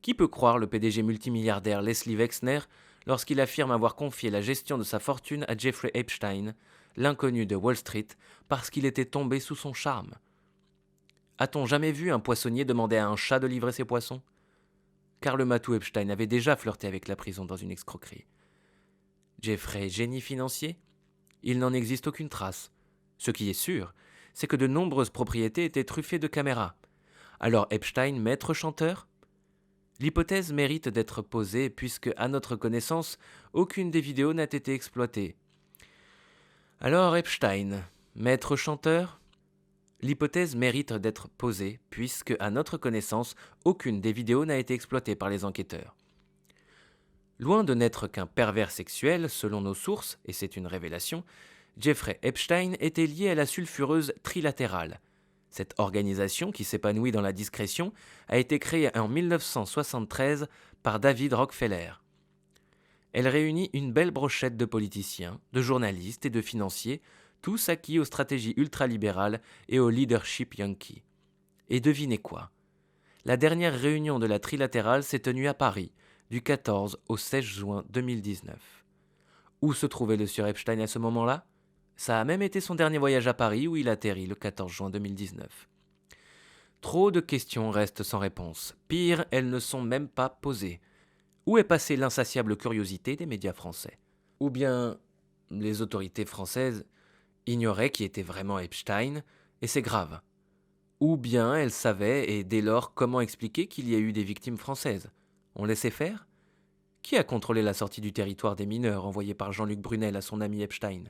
Qui peut croire le PDG multimilliardaire Leslie Wexner lorsqu'il affirme avoir confié la gestion de sa fortune à Jeffrey Epstein, l'inconnu de Wall Street, parce qu'il était tombé sous son charme? A-t-on jamais vu un poissonnier demander à un chat de livrer ses poissons? Car le matou Epstein avait déjà flirté avec la prison dans une escroquerie. Jeffrey, génie financier? Il n'en existe aucune trace. Ce qui est sûr, c'est que de nombreuses propriétés étaient truffées de caméras. Alors Epstein, maître chanteur? L'hypothèse mérite d'être posée puisque, à notre connaissance, aucune des vidéos n'a été exploitée. Alors Epstein, maître chanteur? L'hypothèse mérite d'être posée puisque, à notre connaissance, aucune des vidéos n'a été exploitée par les enquêteurs. Loin de n'être qu'un pervers sexuel, selon nos sources, et c'est une révélation, Jeffrey Epstein était lié à la sulfureuse trilatérale. Cette organisation, qui s'épanouit dans la discrétion, a été créée en 1973 par David Rockefeller. Elle réunit une belle brochette de politiciens, de journalistes et de financiers, tous acquis aux stratégies ultralibérales et au leadership yankee. Et devinez quoi ? La dernière réunion de la trilatérale s'est tenue à Paris, du 14 au 16 juin 2019. Où se trouvait le sieur Epstein à ce moment-là ? Ça a même été son dernier voyage à Paris où il atterrit le 14 juin 2019. Trop de questions restent sans réponse. Pire, elles ne sont même pas posées. Où est passée l'insatiable curiosité des médias français ? Ou bien les autorités françaises ignoraient qui était vraiment Epstein, et c'est grave. Ou bien elles savaient, et dès lors, comment expliquer qu'il y a eu des victimes françaises ? On laissait faire ? Qui a contrôlé la sortie du territoire des mineurs envoyée par Jean-Luc Brunel à son ami Epstein ?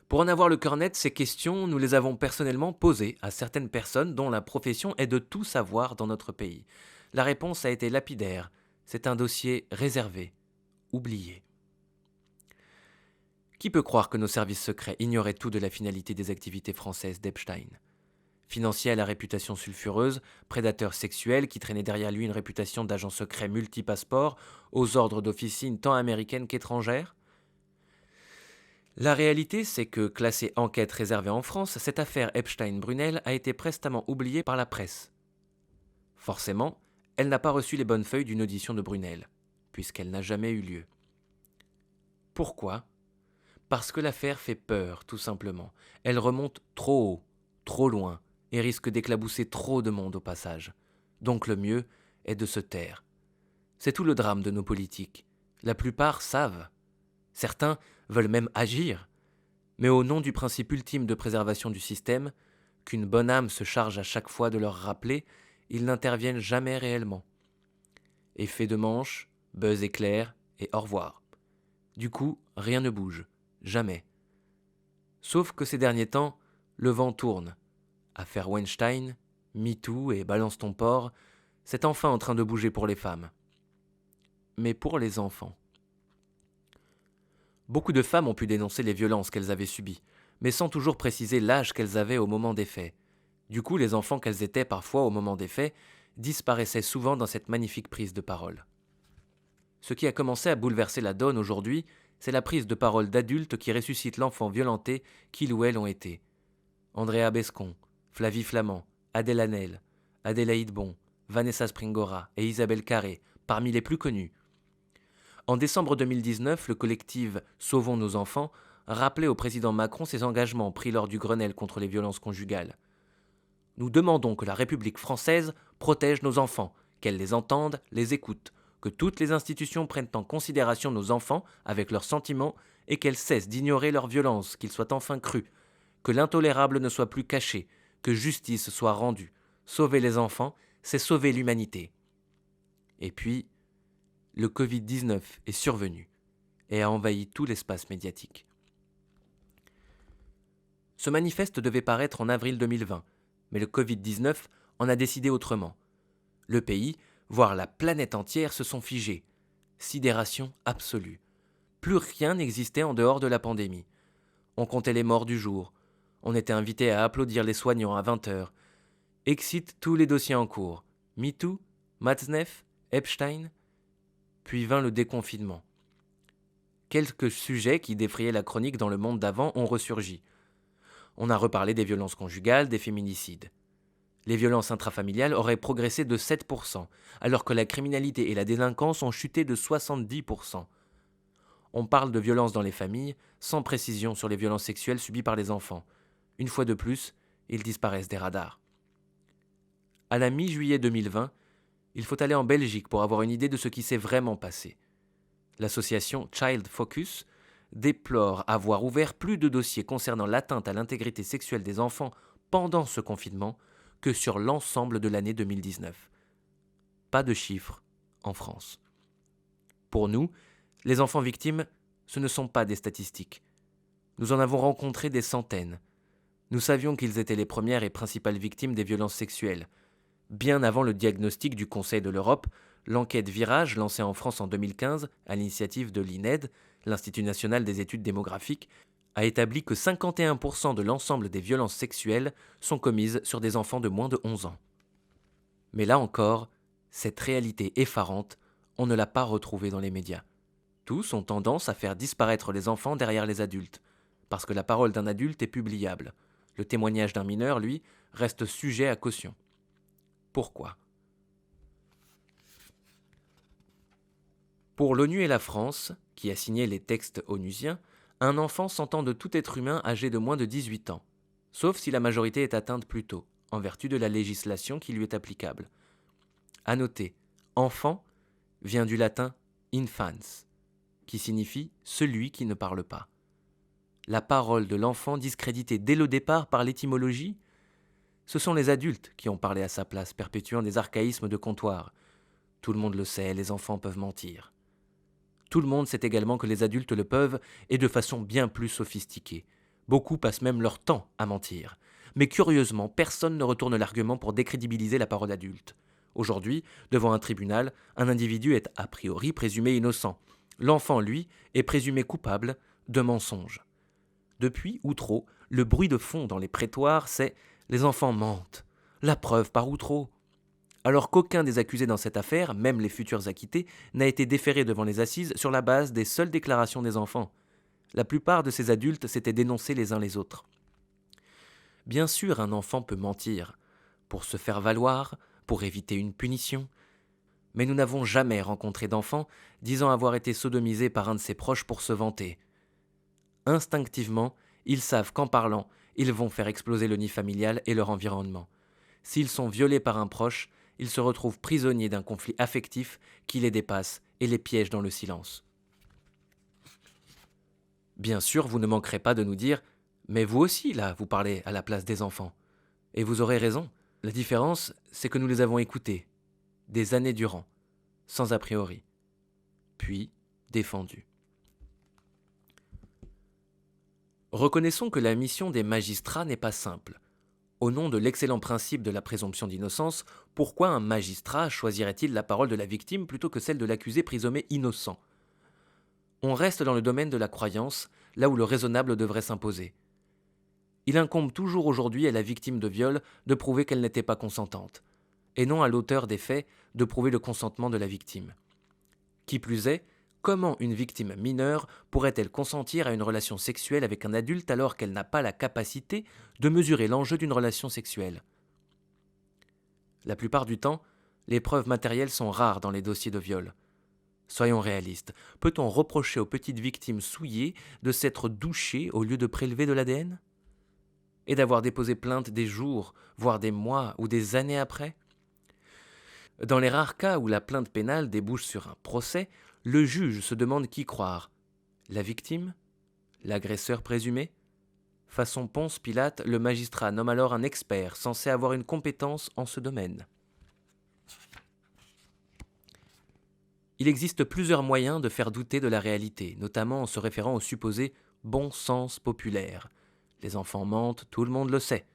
Pour en avoir le cœur net, ces questions, nous les avons personnellement posées à certaines personnes dont la profession est de tout savoir dans notre pays. La réponse a été lapidaire. C'est un dossier réservé, oublié. Qui peut croire que nos services secrets ignoraient tout de la finalité des activités françaises d'Epstein ? Financier à la réputation sulfureuse, prédateur sexuel qui traînait derrière lui une réputation d'agent secret multipasseport aux ordres d'officines tant américaines qu'étrangères ? La réalité, c'est que, classée enquête réservée en France, cette affaire Epstein-Brunel a été prestement oubliée par la presse. Forcément, elle n'a pas reçu les bonnes feuilles d'une audition de Brunel, puisqu'elle n'a jamais eu lieu. Pourquoi ? Parce que l'affaire fait peur, tout simplement. Elle remonte trop haut, trop loin, et risque d'éclabousser trop de monde au passage. Donc le mieux est de se taire. C'est tout le drame de nos politiques. La plupart savent. Certains veulent même agir, mais au nom du principe ultime de préservation du système, qu'une bonne âme se charge à chaque fois de leur rappeler, ils n'interviennent jamais réellement. Effet de manche, buzz éclair et au revoir. Du coup, rien ne bouge, jamais. Sauf que ces derniers temps, le vent tourne. Affaire Weinstein, MeToo et Balance ton porc, c'est enfin en train de bouger pour les femmes. Mais pour les enfants. Beaucoup de femmes ont pu dénoncer les violences qu'elles avaient subies, mais sans toujours préciser l'âge qu'elles avaient au moment des faits. Du coup, les enfants qu'elles étaient parfois au moment des faits disparaissaient souvent dans cette magnifique prise de parole. Ce qui a commencé à bouleverser la donne aujourd'hui, c'est la prise de parole d'adultes qui ressuscitent l'enfant violenté qu'ils ou elles ont été. Andrea Bescon, Flavie Flamand, Adèle Hanel, Adélaïde Bon, Vanessa Springora et Isabelle Carré, parmi les plus connus. En décembre 2019, le collectif Sauvons nos enfants rappelait au président Macron ses engagements pris lors du Grenelle contre les violences conjugales. Nous demandons que la République française protège nos enfants, qu'elle les entende, les écoute, que toutes les institutions prennent en considération nos enfants avec leurs sentiments et qu'elles cessent d'ignorer leurs violences, qu'ils soient enfin crus, que l'intolérable ne soit plus caché, que justice soit rendue. Sauver les enfants, c'est sauver l'humanité. Et puis, le Covid-19 est survenu et a envahi tout l'espace médiatique. Ce manifeste devait paraître en avril 2020, mais le Covid-19 en a décidé autrement. Le pays, voire la planète entière, se sont figés. Sidération absolue. Plus rien n'existait en dehors de la pandémie. On comptait les morts du jour. On était invité à applaudir les soignants à 20h. Excite tous les dossiers en cours. MeToo, Matzneff, Epstein. Puis vint le déconfinement. Quelques sujets qui défrayaient la chronique dans le monde d'avant ont ressurgi. On a reparlé des violences conjugales, des féminicides. Les violences intrafamiliales auraient progressé de 7%, alors que la criminalité et la délinquance ont chuté de 70%. On parle de violences dans les familles, sans précision sur les violences sexuelles subies par les enfants. Une fois de plus, ils disparaissent des radars. À la mi-juillet 2020, il faut aller en Belgique pour avoir une idée de ce qui s'est vraiment passé. L'association Child Focus déplore avoir ouvert plus de dossiers concernant l'atteinte à l'intégrité sexuelle des enfants pendant ce confinement que sur l'ensemble de l'année 2019. Pas de chiffres en France. Pour nous, les enfants victimes, ce ne sont pas des statistiques. Nous en avons rencontré des centaines. Nous savions qu'ils étaient les premières et principales victimes des violences sexuelles. Bien avant le diagnostic du Conseil de l'Europe, L'enquête Virage, lancée en France en 2015 à l'initiative de l'INED, l'Institut national des études démographiques, a établi que 51% de l'ensemble des violences sexuelles sont commises sur des enfants de moins de 11 ans. Mais là encore, cette réalité effarante, on ne l'a pas retrouvée dans les médias. Tous ont tendance à faire disparaître les enfants derrière les adultes, parce que la parole d'un adulte est publiable. Le témoignage d'un mineur, lui, reste sujet à caution. Pourquoi ? Pour l'ONU et la France, qui a signé les textes onusiens, un enfant s'entend de tout être humain âgé de moins de 18 ans, sauf si la majorité est atteinte plus tôt, en vertu de la législation qui lui est applicable. À noter, enfant vient du latin infans, qui signifie celui qui ne parle pas. La parole de l'enfant discréditée dès le départ par l'étymologie, ce sont les adultes qui ont parlé à sa place, perpétuant des archaïsmes de comptoir. Tout le monde le sait, les enfants peuvent mentir. Tout le monde sait également que les adultes le peuvent, et de façon bien plus sophistiquée. Beaucoup passent même leur temps à mentir. Mais curieusement, personne ne retourne l'argument pour décrédibiliser la parole adulte. Aujourd'hui, devant un tribunal, un individu est a priori présumé innocent. L'enfant, lui, est présumé coupable de mensonge. Depuis Outreau, le bruit de fond dans les prétoires, c'est « les enfants mentent ». La preuve par Outreau. Alors qu'aucun des accusés dans cette affaire, même les futurs acquittés, n'a été déféré devant les assises sur la base des seules déclarations des enfants. La plupart de ces adultes s'étaient dénoncés les uns les autres. Bien sûr, un enfant peut mentir, pour se faire valoir, pour éviter une punition. Mais nous n'avons jamais rencontré d'enfant disant avoir été sodomisé par un de ses proches pour se vanter. Instinctivement, ils savent qu'en parlant, ils vont faire exploser le nid familial et leur environnement. S'ils sont violés par un proche, ils se retrouvent prisonniers d'un conflit affectif qui les dépasse et les piège dans le silence. Bien sûr, vous ne manquerez pas de nous dire « Mais vous aussi, là, vous parlez à la place des enfants. » Et vous aurez raison. La différence, c'est que nous les avons écoutés, des années durant, sans a priori, puis défendus. Reconnaissons que la mission des magistrats n'est pas simple. Au nom de l'excellent principe de la présomption d'innocence, pourquoi un magistrat choisirait-il la parole de la victime plutôt que celle de l'accusé présumé innocent ? On reste dans le domaine de la croyance, là où le raisonnable devrait s'imposer. Il incombe toujours aujourd'hui à la victime de viol de prouver qu'elle n'était pas consentante, et non à l'auteur des faits de prouver le consentement de la victime. Qui plus est, comment une victime mineure pourrait-elle consentir à une relation sexuelle avec un adulte alors qu'elle n'a pas la capacité de mesurer l'enjeu d'une relation sexuelle ? La plupart du temps, les preuves matérielles sont rares dans les dossiers de viol. Soyons réalistes, peut-on reprocher aux petites victimes souillées de s'être douchées au lieu de prélever de l'ADN ? Et d'avoir déposé plainte des jours, voire des mois ou des années après ? Dans les rares cas où la plainte pénale débouche sur un procès, le juge se demande qui croire. La victime ? L'agresseur présumé ? Façon Ponce Pilate, le magistrat nomme alors un expert censé avoir une compétence en ce domaine. Il existe plusieurs moyens de faire douter de la réalité, notamment en se référant au supposé « bon sens populaire ». Les enfants mentent, tout le monde le sait.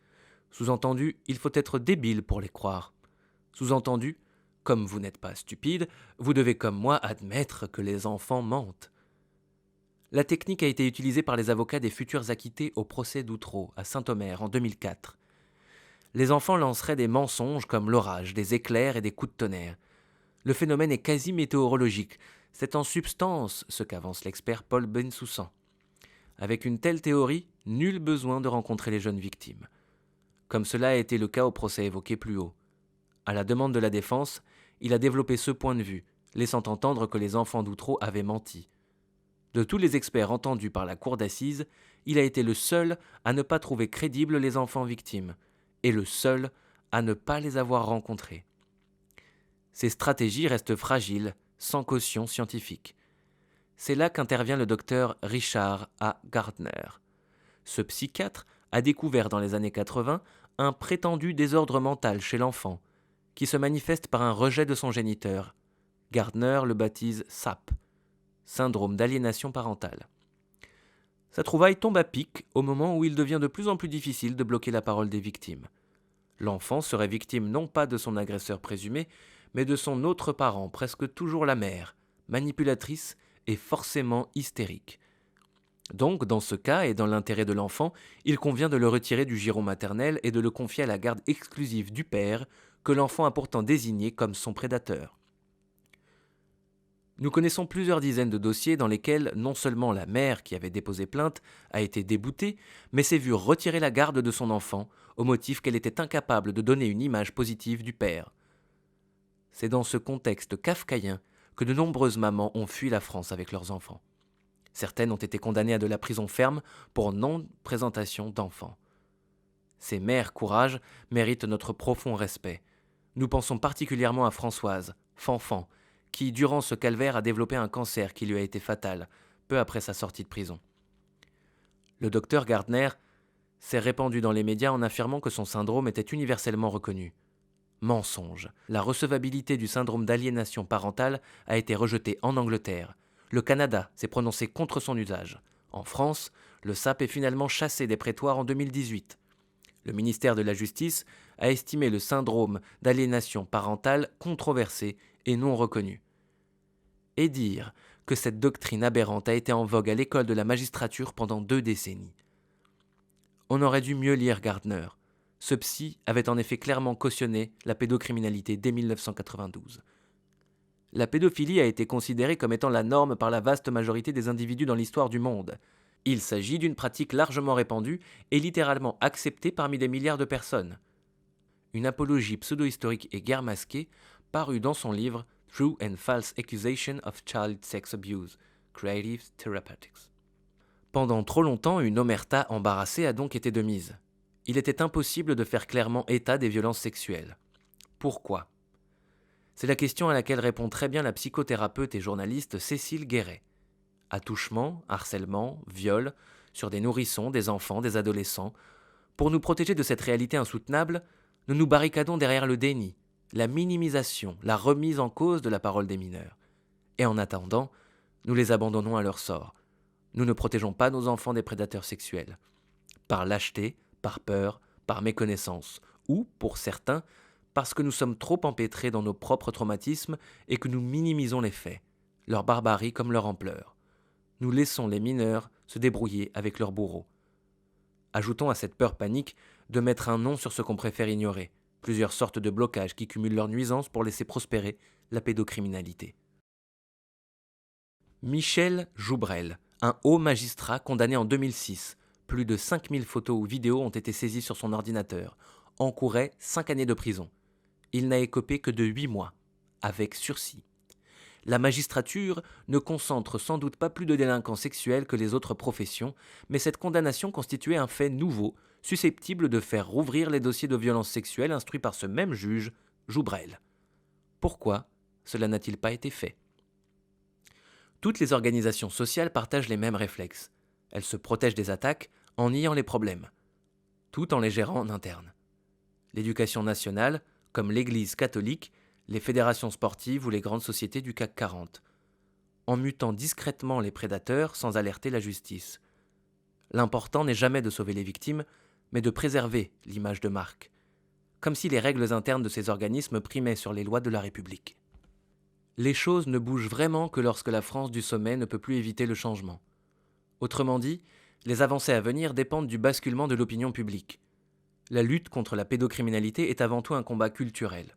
Sous-entendu, il faut être débile pour les croire. Sous-entendu, comme vous n'êtes pas stupide, vous devez comme moi admettre que les enfants mentent. La technique a été utilisée par les avocats des futurs acquittés au procès d'Outreau, à Saint-Omer, en 2004. Les enfants lanceraient des mensonges comme l'orage, des éclairs et des coups de tonnerre. Le phénomène est quasi météorologique. C'est en substance ce qu'avance l'expert Paul Bensoussan. Avec une telle théorie, nul besoin de rencontrer les jeunes victimes. Comme cela a été le cas au procès évoqué plus haut. À la demande de la défense, il a développé ce point de vue, laissant entendre que les enfants d'Outreau avaient menti. De tous les experts entendus par la cour d'assises, il a été le seul à ne pas trouver crédibles les enfants victimes, et le seul à ne pas les avoir rencontrés. Ces stratégies restent fragiles, sans caution scientifique. C'est là qu'intervient le docteur Richard A. Gardner. Ce psychiatre a découvert dans les années 80 un prétendu désordre mental chez l'enfant, qui se manifeste par un rejet de son géniteur. Gardner le baptise SAP, syndrome d'aliénation parentale. Sa trouvaille tombe à pic au moment où il devient de plus en plus difficile de bloquer la parole des victimes. L'enfant serait victime non pas de son agresseur présumé, mais de son autre parent, presque toujours la mère, manipulatrice et forcément hystérique. Donc, dans ce cas, et dans l'intérêt de l'enfant, il convient de le retirer du giron maternel et de le confier à la garde exclusive du père, que l'enfant a pourtant désigné comme son prédateur. Nous connaissons plusieurs dizaines de dossiers dans lesquels non seulement la mère qui avait déposé plainte a été déboutée, mais s'est vue retirer la garde de son enfant, au motif qu'elle était incapable de donner une image positive du père. C'est dans ce contexte kafkaïen que de nombreuses mamans ont fui la France avec leurs enfants. Certaines ont été condamnées à de la prison ferme pour non-présentation d'enfants. Ces mères courage méritent notre profond respect. Nous pensons particulièrement à Françoise, Fanfan, qui, durant ce calvaire, a développé un cancer qui lui a été fatal, peu après sa sortie de prison. Le docteur Gardner s'est répandu dans les médias en affirmant que son syndrome était universellement reconnu. Mensonge. La recevabilité du syndrome d'aliénation parentale a été rejetée en Angleterre. Le Canada s'est prononcé contre son usage. En France, le SAP est finalement chassé des prétoires en 2018. Le ministère de la Justice a estimé le syndrome d'aliénation parentale controversé et non reconnu. Et dire que cette doctrine aberrante a été en vogue à l'école de la magistrature pendant 2 décennies. On aurait dû mieux lire Gardner. Ce psy avait en effet clairement cautionné la pédocriminalité dès 1992. La pédophilie a été considérée comme étant la norme par la vaste majorité des individus dans l'histoire du monde. Il s'agit d'une pratique largement répandue et littéralement acceptée parmi des milliards de personnes. Une apologie pseudo-historique et guerre masquée parue dans son livre True and False Accusation of Child Sex Abuse, Creative Therapeutics. Pendant trop longtemps, une omerta embarrassée a donc été de mise. Il était impossible de faire clairement état des violences sexuelles. Pourquoi ? C'est la question à laquelle répond très bien la psychothérapeute et journaliste Cécile Guéret. Attouchement, harcèlement, viol, sur des nourrissons, des enfants, des adolescents. Pour nous protéger de cette réalité insoutenable, nous nous barricadons derrière le déni, la minimisation, la remise en cause de la parole des mineurs. Et en attendant, nous les abandonnons à leur sort. Nous ne protégeons pas nos enfants des prédateurs sexuels. Par lâcheté, par peur, par méconnaissance, ou, pour certains, parce que nous sommes trop empêtrés dans nos propres traumatismes et que nous minimisons les faits, leur barbarie comme leur ampleur. Nous laissons les mineurs se débrouiller avec leurs bourreaux. Ajoutons à cette peur panique de mettre un nom sur ce qu'on préfère ignorer, plusieurs sortes de blocages qui cumulent leurs nuisances pour laisser prospérer la pédocriminalité. Michel Joubrel, un haut magistrat condamné en 2006, plus de 5000 photos ou vidéos ont été saisies sur son ordinateur, encourait 5 années de prison. Il n'a écopé que de 8 mois, avec sursis. La magistrature ne concentre sans doute pas plus de délinquants sexuels que les autres professions, mais cette condamnation constituait un fait nouveau, susceptible de faire rouvrir les dossiers de violences sexuelles instruits par ce même juge, Joubrel. Pourquoi cela n'a-t-il pas été fait ? Toutes les organisations sociales partagent les mêmes réflexes. Elles se protègent des attaques en niant les problèmes, tout en les gérant en interne. L'éducation nationale, comme l'Église catholique, les fédérations sportives ou les grandes sociétés du CAC 40, en mutant discrètement les prédateurs sans alerter la justice. L'important n'est jamais de sauver les victimes, mais de préserver l'image de marque, comme si les règles internes de ces organismes primaient sur les lois de la République. Les choses ne bougent vraiment que lorsque la France du sommet ne peut plus éviter le changement. Autrement dit, les avancées à venir dépendent du basculement de l'opinion publique. La lutte contre la pédocriminalité est avant tout un combat culturel.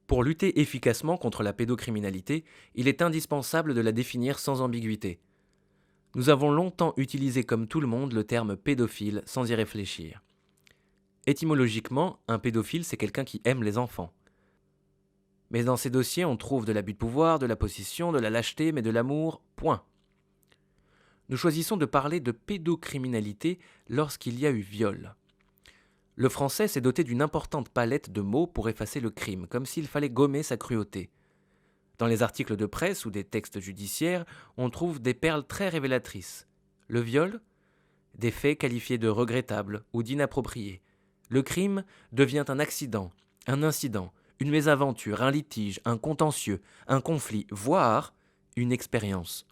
Pour lutter efficacement contre la pédocriminalité, il est indispensable de la définir sans ambiguïté. Nous avons longtemps utilisé comme tout le monde le terme pédophile sans y réfléchir. Étymologiquement, un pédophile, c'est quelqu'un qui aime les enfants. Mais dans ces dossiers, on trouve de l'abus de pouvoir, de la possession, de la lâcheté, mais de l'amour, point. Nous choisissons de parler de pédocriminalité lorsqu'il y a eu viol. Le français s'est doté d'une importante palette de mots pour effacer le crime, comme s'il fallait gommer sa cruauté. Dans les articles de presse ou des textes judiciaires, on trouve des perles très révélatrices. Le viol, des faits qualifiés de regrettables ou d'inappropriés. Le crime devient un accident, un incident, une mésaventure, un litige, un contentieux, un conflit, voire une expérience.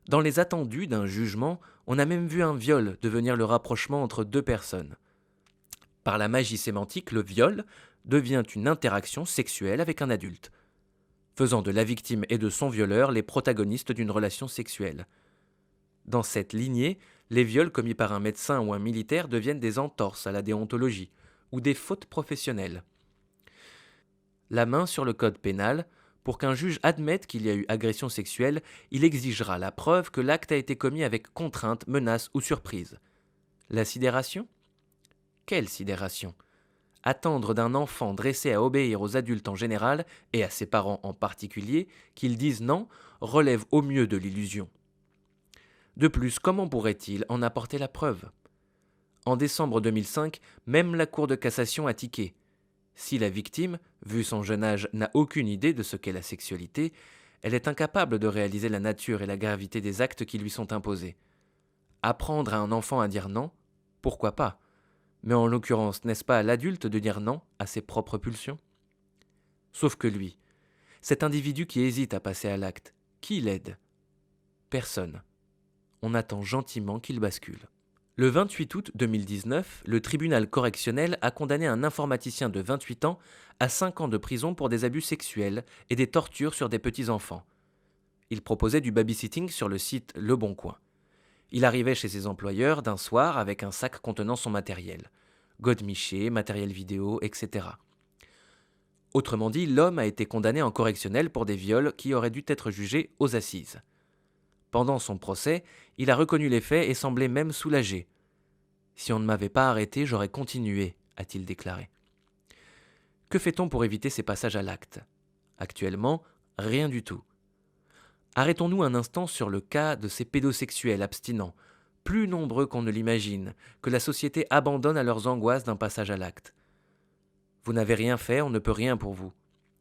Dans les attendus d'un jugement, on a même vu un viol devenir le rapprochement entre deux personnes. Par la magie sémantique, le viol devient une interaction sexuelle avec un adulte, faisant de la victime et de son violeur les protagonistes d'une relation sexuelle. Dans cette lignée, les viols commis par un médecin ou un militaire deviennent des entorses à la déontologie ou des fautes professionnelles. La main sur le code pénal, pour qu'un juge admette qu'il y a eu agression sexuelle, il exigera la preuve que l'acte a été commis avec contrainte, menace ou surprise. La sidération ? Quelle sidération ? Attendre d'un enfant dressé à obéir aux adultes en général, et à ses parents en particulier, qu'ils disent non, relève au mieux de l'illusion. De plus, comment pourrait-il en apporter la preuve ? En décembre 2005, même la Cour de cassation a tiqué. Si la victime, vu son jeune âge, n'a aucune idée de ce qu'est la sexualité, elle est incapable de réaliser la nature et la gravité des actes qui lui sont imposés. Apprendre à un enfant à dire non, pourquoi pas ? Mais en l'occurrence, n'est-ce pas à l'adulte de dire non à ses propres pulsions ? Sauf que lui, cet individu qui hésite à passer à l'acte, qui l'aide ? Personne. On attend gentiment qu'il bascule. Le 28 août 2019, le tribunal correctionnel a condamné un informaticien de 28 ans à 5 ans de prison pour des abus sexuels et des tortures sur des petits-enfants. Il proposait du babysitting sur le site Le Bon Coin. Il arrivait chez ses employeurs d'un soir avec un sac contenant son matériel. Godemiché, matériel vidéo, etc. Autrement dit, l'homme a été condamné en correctionnel pour des viols qui auraient dû être jugés aux assises. Pendant son procès, il a reconnu les faits et semblait même soulagé. « Si on ne m'avait pas arrêté, j'aurais continué », a-t-il déclaré. Que fait-on pour éviter ces passages à l'acte ? Actuellement, rien du tout. Arrêtons-nous un instant sur le cas de ces pédosexuels abstinents, plus nombreux qu'on ne l'imagine, que la société abandonne à leurs angoisses d'un passage à l'acte. « Vous n'avez rien fait, on ne peut rien pour vous »,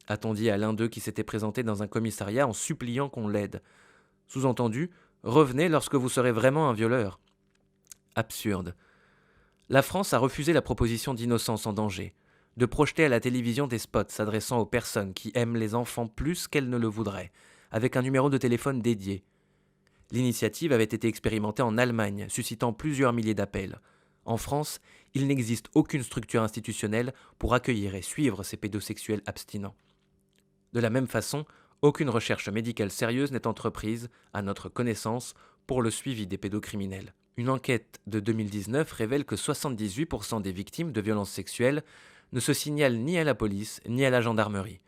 a-t-on dit à l'un d'eux qui s'était présenté dans un commissariat en suppliant qu'on l'aide. Sous-entendu, revenez lorsque vous serez vraiment un violeur. Absurde. La France a refusé la proposition d'Innocence en danger, de projeter à la télévision des spots s'adressant aux personnes qui aiment les enfants plus qu'elles ne le voudraient, avec un numéro de téléphone dédié. L'initiative avait été expérimentée en Allemagne, suscitant plusieurs milliers d'appels. En France, il n'existe aucune structure institutionnelle pour accueillir et suivre ces pédosexuels abstinents. De la même façon, aucune recherche médicale sérieuse n'est entreprise, à notre connaissance, pour le suivi des pédocriminels. Une enquête de 2019 révèle que 78% des victimes de violences sexuelles ne se signalent ni à la police ni à la gendarmerie.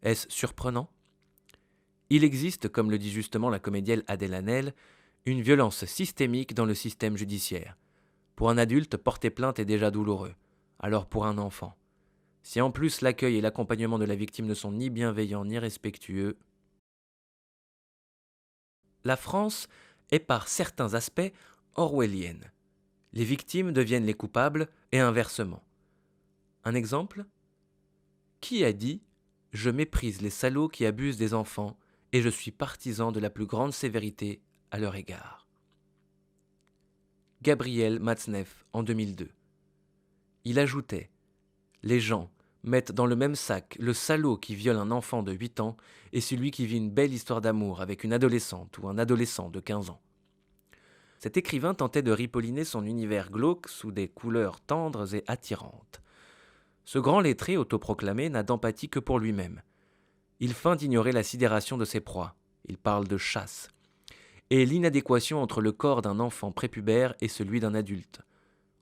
Est-ce surprenant ? Il existe, comme le dit justement la comédienne Adèle Haenel, une violence systémique dans le système judiciaire. Pour un adulte, porter plainte est déjà douloureux. Alors pour un enfant ? Si en plus l'accueil et l'accompagnement de la victime ne sont ni bienveillants ni respectueux, la France est par certains aspects orwellienne. Les victimes deviennent les coupables et inversement. Un exemple ? Qui a dit « Je méprise les salauds qui abusent des enfants et je suis partisan de la plus grande sévérité à leur égard ». Gabriel Matzneff en 2002. Il ajoutait « Les gens mettent dans le même sac le salaud qui viole un enfant de 8 ans et celui qui vit une belle histoire d'amour avec une adolescente ou un adolescent de 15 ans. » Cet écrivain tentait de ripolliner son univers glauque sous des couleurs tendres et attirantes. Ce grand lettré autoproclamé n'a d'empathie que pour lui-même. Il feint d'ignorer la sidération de ses proies. Il parle de chasse. Et l'inadéquation entre le corps d'un enfant prépubère et celui d'un adulte,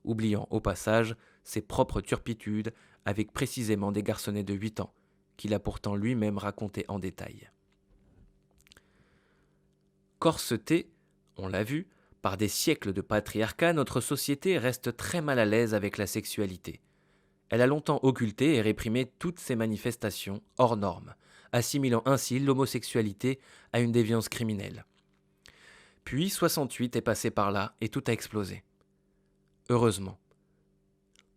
oubliant au passage ses propres turpitudes avec précisément des garçonnets de 8 ans, qu'il a pourtant lui-même raconté en détail. Corsetée, on l'a vu, par des siècles de patriarcat, notre société reste très mal à l'aise avec la sexualité. Elle a longtemps occulté et réprimé toutes ces manifestations hors normes, assimilant ainsi l'homosexualité à une déviance criminelle. Puis 68 est passé par là et tout a explosé. Heureusement.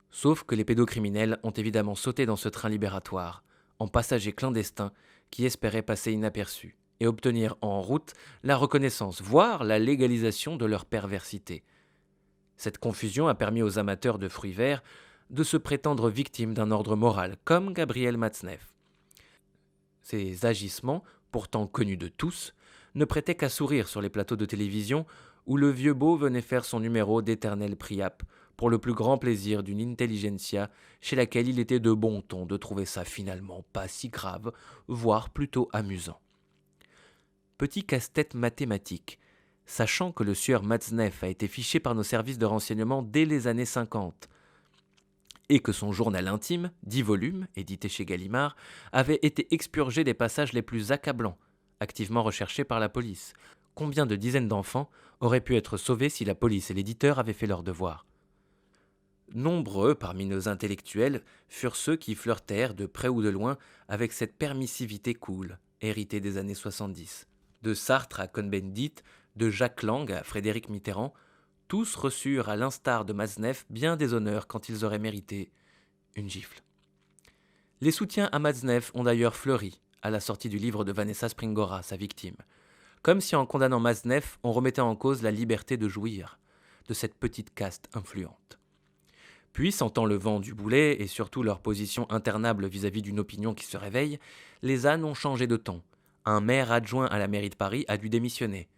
Sauf que les pédocriminels ont évidemment sauté dans ce train libératoire, en passagers clandestins qui espéraient passer inaperçus et obtenir en route la reconnaissance, voire la légalisation de leur perversité. Cette confusion a permis aux amateurs de fruits verts de se prétendre victimes d'un ordre moral, comme Gabriel Matzneff. Ces agissements, pourtant connus de tous, ne prêtaient qu'à sourire sur les plateaux de télévision où le vieux beau venait faire son numéro d'éternel priape pour le plus grand plaisir d'une intelligentsia chez laquelle il était de bon ton de trouver ça finalement pas si grave, voire plutôt amusant. Petit casse-tête mathématique. Sachant que le sieur Matzneff a été fiché par nos services de renseignement dès les années 50, et que son journal intime, 10 volumes, édité chez Gallimard, avait été expurgé des passages les plus accablants, activement recherchés par la police. Combien de dizaines d'enfants auraient pu être sauvés si la police et l'éditeur avaient fait leur devoir? Nombreux parmi nos intellectuels furent ceux qui flirtèrent de près ou de loin avec cette permissivité cool, héritée des années 70. De Sartre à Cohn-Bendit, de Jacques Lang à Frédéric Mitterrand, tous reçurent à l'instar de Matzneff bien des honneurs quand ils auraient mérité une gifle. Les soutiens à Matzneff ont d'ailleurs fleuri à la sortie du livre de Vanessa Springora, sa victime, comme si en condamnant Matzneff, on remettait en cause la liberté de jouir de cette petite caste influente. Puis, sentant le vent du boulet et surtout leur position internable vis-à-vis d'une opinion qui se réveille, les ânes ont changé de ton. Un maire adjoint à la mairie de Paris a dû démissionner.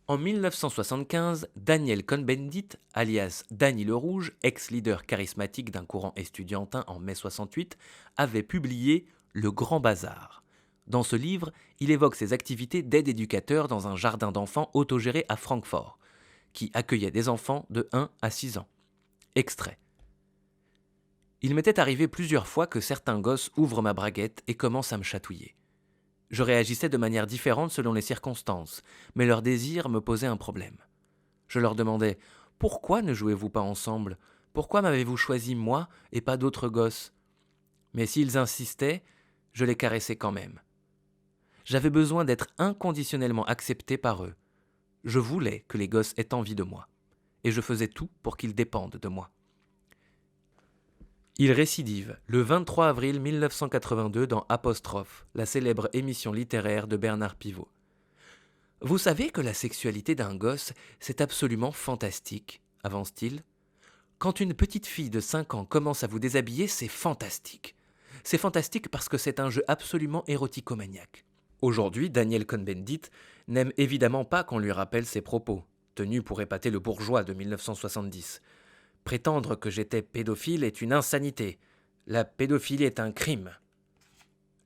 En 1975, Daniel Cohn-Bendit, alias Dany le Rouge, ex-leader charismatique d'un courant estudiantin en mai 68, avait publié Le Grand Bazar. Dans ce livre, il évoque ses activités d'aide éducateur dans un jardin d'enfants autogéré à Francfort, qui accueillait des enfants de 1 à 6 ans. Extrait. Il m'était arrivé plusieurs fois que certains gosses ouvrent ma braguette et commencent à me chatouiller. Je réagissais de manière différente selon les circonstances, mais leur désir me posait un problème. Je leur demandais « Pourquoi ne jouez-vous pas ensemble? Pourquoi m'avez-vous choisi moi et pas d'autres gosses ?» Mais s'ils insistaient, je les caressais quand même. J'avais besoin d'être inconditionnellement accepté par eux. Je voulais que les gosses aient envie de moi, et je faisais tout pour qu'ils dépendent de moi. Il récidive le 23 avril 1982 dans Apostrophe, la célèbre émission littéraire de Bernard Pivot. « Vous savez que la sexualité d'un gosse, c'est absolument fantastique, avance-t-il. Quand une petite fille de 5 ans commence à vous déshabiller, c'est fantastique. C'est fantastique parce que c'est un jeu absolument érotico-maniaque. » Aujourd'hui, Daniel Cohn-Bendit n'aime évidemment pas qu'on lui rappelle ses propos, tenus pour épater le bourgeois de 1970. Prétendre que j'étais pédophile est une insanité. La pédophilie est un crime.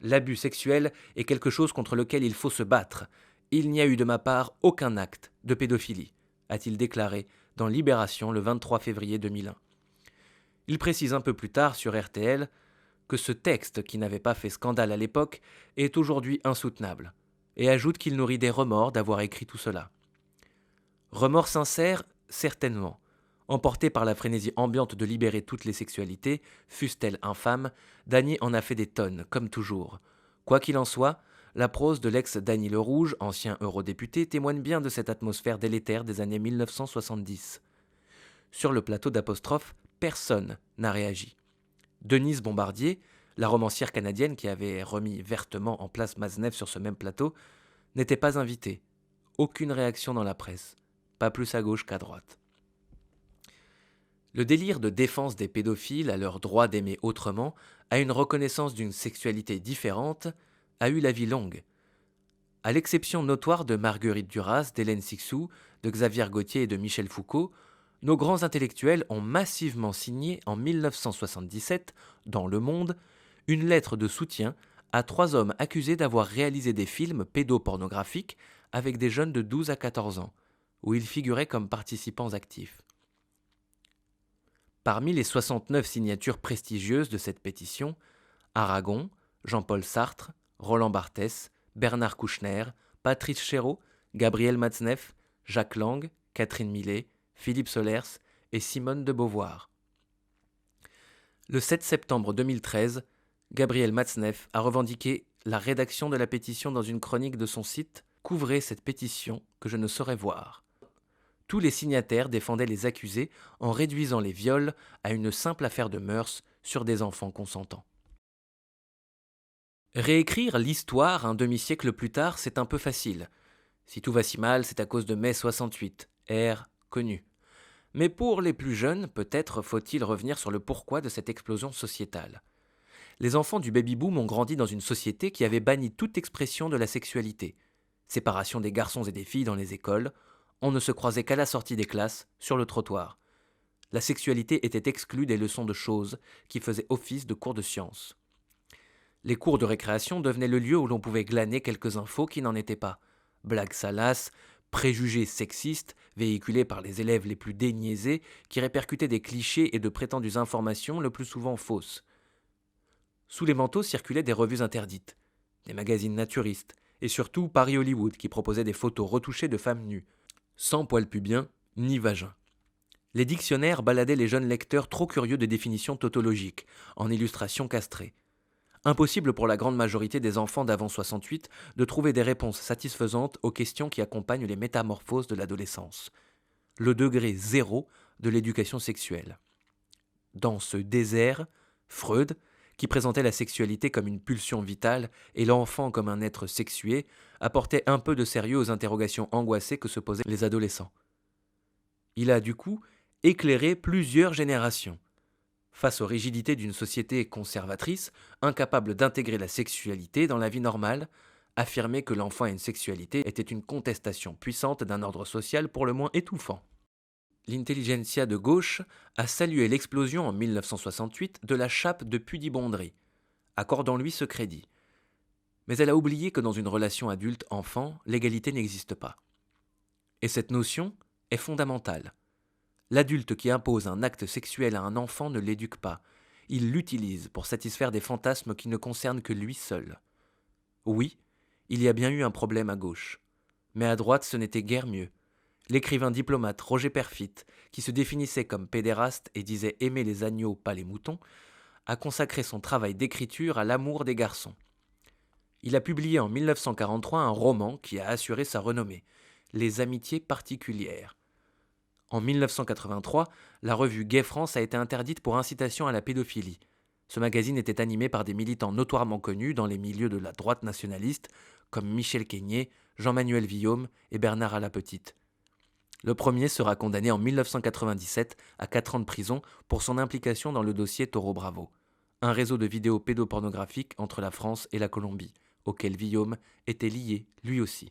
L'abus sexuel est quelque chose contre lequel il faut se battre. Il n'y a eu de ma part aucun acte de pédophilie, a-t-il déclaré dans Libération le 23 février 2001. Il précise un peu plus tard sur RTL que ce texte, qui n'avait pas fait scandale à l'époque, est aujourd'hui insoutenable, et ajoute qu'il nourrit des remords d'avoir écrit tout cela. Remords sincères, certainement. Emporté par la frénésie ambiante de libérer toutes les sexualités, fussent-elles infâmes, Dany en a fait des tonnes, comme toujours. Quoi qu'il en soit, la prose de l'ex-Dany le Rouge, ancien eurodéputé, témoigne bien de cette atmosphère délétère des années 1970. Sur le plateau d'Apostrophe, personne n'a réagi. Denise Bombardier, la romancière canadienne qui avait remis vertement en place Matzneff sur ce même plateau, n'était pas invitée. Aucune réaction dans la presse, pas plus à gauche qu'à droite. Le délire de défense des pédophiles à leur droit d'aimer autrement, à une reconnaissance d'une sexualité différente, a eu la vie longue. À l'exception notoire de Marguerite Duras, d'Hélène Sixou, de Xavier Gauthier et de Michel Foucault, nos grands intellectuels ont massivement signé en 1977, dans Le Monde, une lettre de soutien à 3 hommes accusés d'avoir réalisé des films pédopornographiques avec des jeunes de 12 à 14 ans, où ils figuraient comme participants actifs. Parmi les 69 signatures prestigieuses de cette pétition, Aragon, Jean-Paul Sartre, Roland Barthès, Bernard Kouchner, Patrice Chéreau, Gabriel Matzneff, Jacques Lang, Catherine Millet, Philippe Solers et Simone de Beauvoir. Le 7 septembre 2013, Gabriel Matzneff a revendiqué la rédaction de la pétition dans une chronique de son site « Couvrez cette pétition que je ne saurais voir ». Tous les signataires défendaient les accusés en réduisant les viols à une simple affaire de mœurs sur des enfants consentants. Réécrire l'histoire un demi-siècle plus tard, c'est un peu facile. Si tout va si mal, c'est à cause de mai 68, ère connue. Mais pour les plus jeunes, peut-être faut-il revenir sur le pourquoi de cette explosion sociétale. Les enfants du baby-boom ont grandi dans une société qui avait banni toute expression de la sexualité. Séparation des garçons et des filles dans les écoles, on ne se croisait qu'à la sortie des classes, sur le trottoir. La sexualité était exclue des leçons de choses qui faisaient office de cours de sciences. Les cours de récréation devenaient le lieu où l'on pouvait glaner quelques infos qui n'en étaient pas. Blagues salaces, préjugés sexistes, véhiculés par les élèves les plus déniaisés, qui répercutaient des clichés et de prétendues informations le plus souvent fausses. Sous les manteaux circulaient des revues interdites, des magazines naturistes, et surtout Paris Hollywood qui proposait des photos retouchées de femmes nues, sans poils pubiens ni vagin. Les dictionnaires baladaient les jeunes lecteurs trop curieux de définitions tautologiques, en illustrations castrées. Impossible pour la grande majorité des enfants d'avant 68 de trouver des réponses satisfaisantes aux questions qui accompagnent les métamorphoses de l'adolescence. Le degré zéro de l'éducation sexuelle. Dans ce désert, Freud, qui présentait la sexualité comme une pulsion vitale et l'enfant comme un être sexué, apportait un peu de sérieux aux interrogations angoissées que se posaient les adolescents. Il a du coup éclairé plusieurs générations. Face aux rigidités d'une société conservatrice, incapable d'intégrer la sexualité dans la vie normale, affirmer que l'enfant a une sexualité était une contestation puissante d'un ordre social pour le moins étouffant. L'intelligentsia de gauche a salué l'explosion en 1968 de la chape de pudibonderie, accordant-lui ce crédit. Mais elle a oublié que dans une relation adulte-enfant, l'égalité n'existe pas. Et cette notion est fondamentale. L'adulte qui impose un acte sexuel à un enfant ne l'éduque pas. Il l'utilise pour satisfaire des fantasmes qui ne concernent que lui seul. Oui, il y a bien eu un problème à gauche. Mais à droite, ce n'était guère mieux. L'écrivain diplomate Roger Perfit, qui se définissait comme pédéraste et disait aimer les agneaux, pas les moutons, a consacré son travail d'écriture à l'amour des garçons. Il a publié en 1943 un roman qui a assuré sa renommée, Les Amitiés particulières. En 1983, la revue Gay France a été interdite pour incitation à la pédophilie. Ce magazine était animé par des militants notoirement connus dans les milieux de la droite nationaliste, comme Michel Queignet, Jean-Manuel Villaume et Bernard Alapetite. Le premier sera condamné en 1997 à 4 ans de prison pour son implication dans le dossier Taureau Bravo, un réseau de vidéos pédopornographiques entre la France et la Colombie, auquel Villaume était lié lui aussi.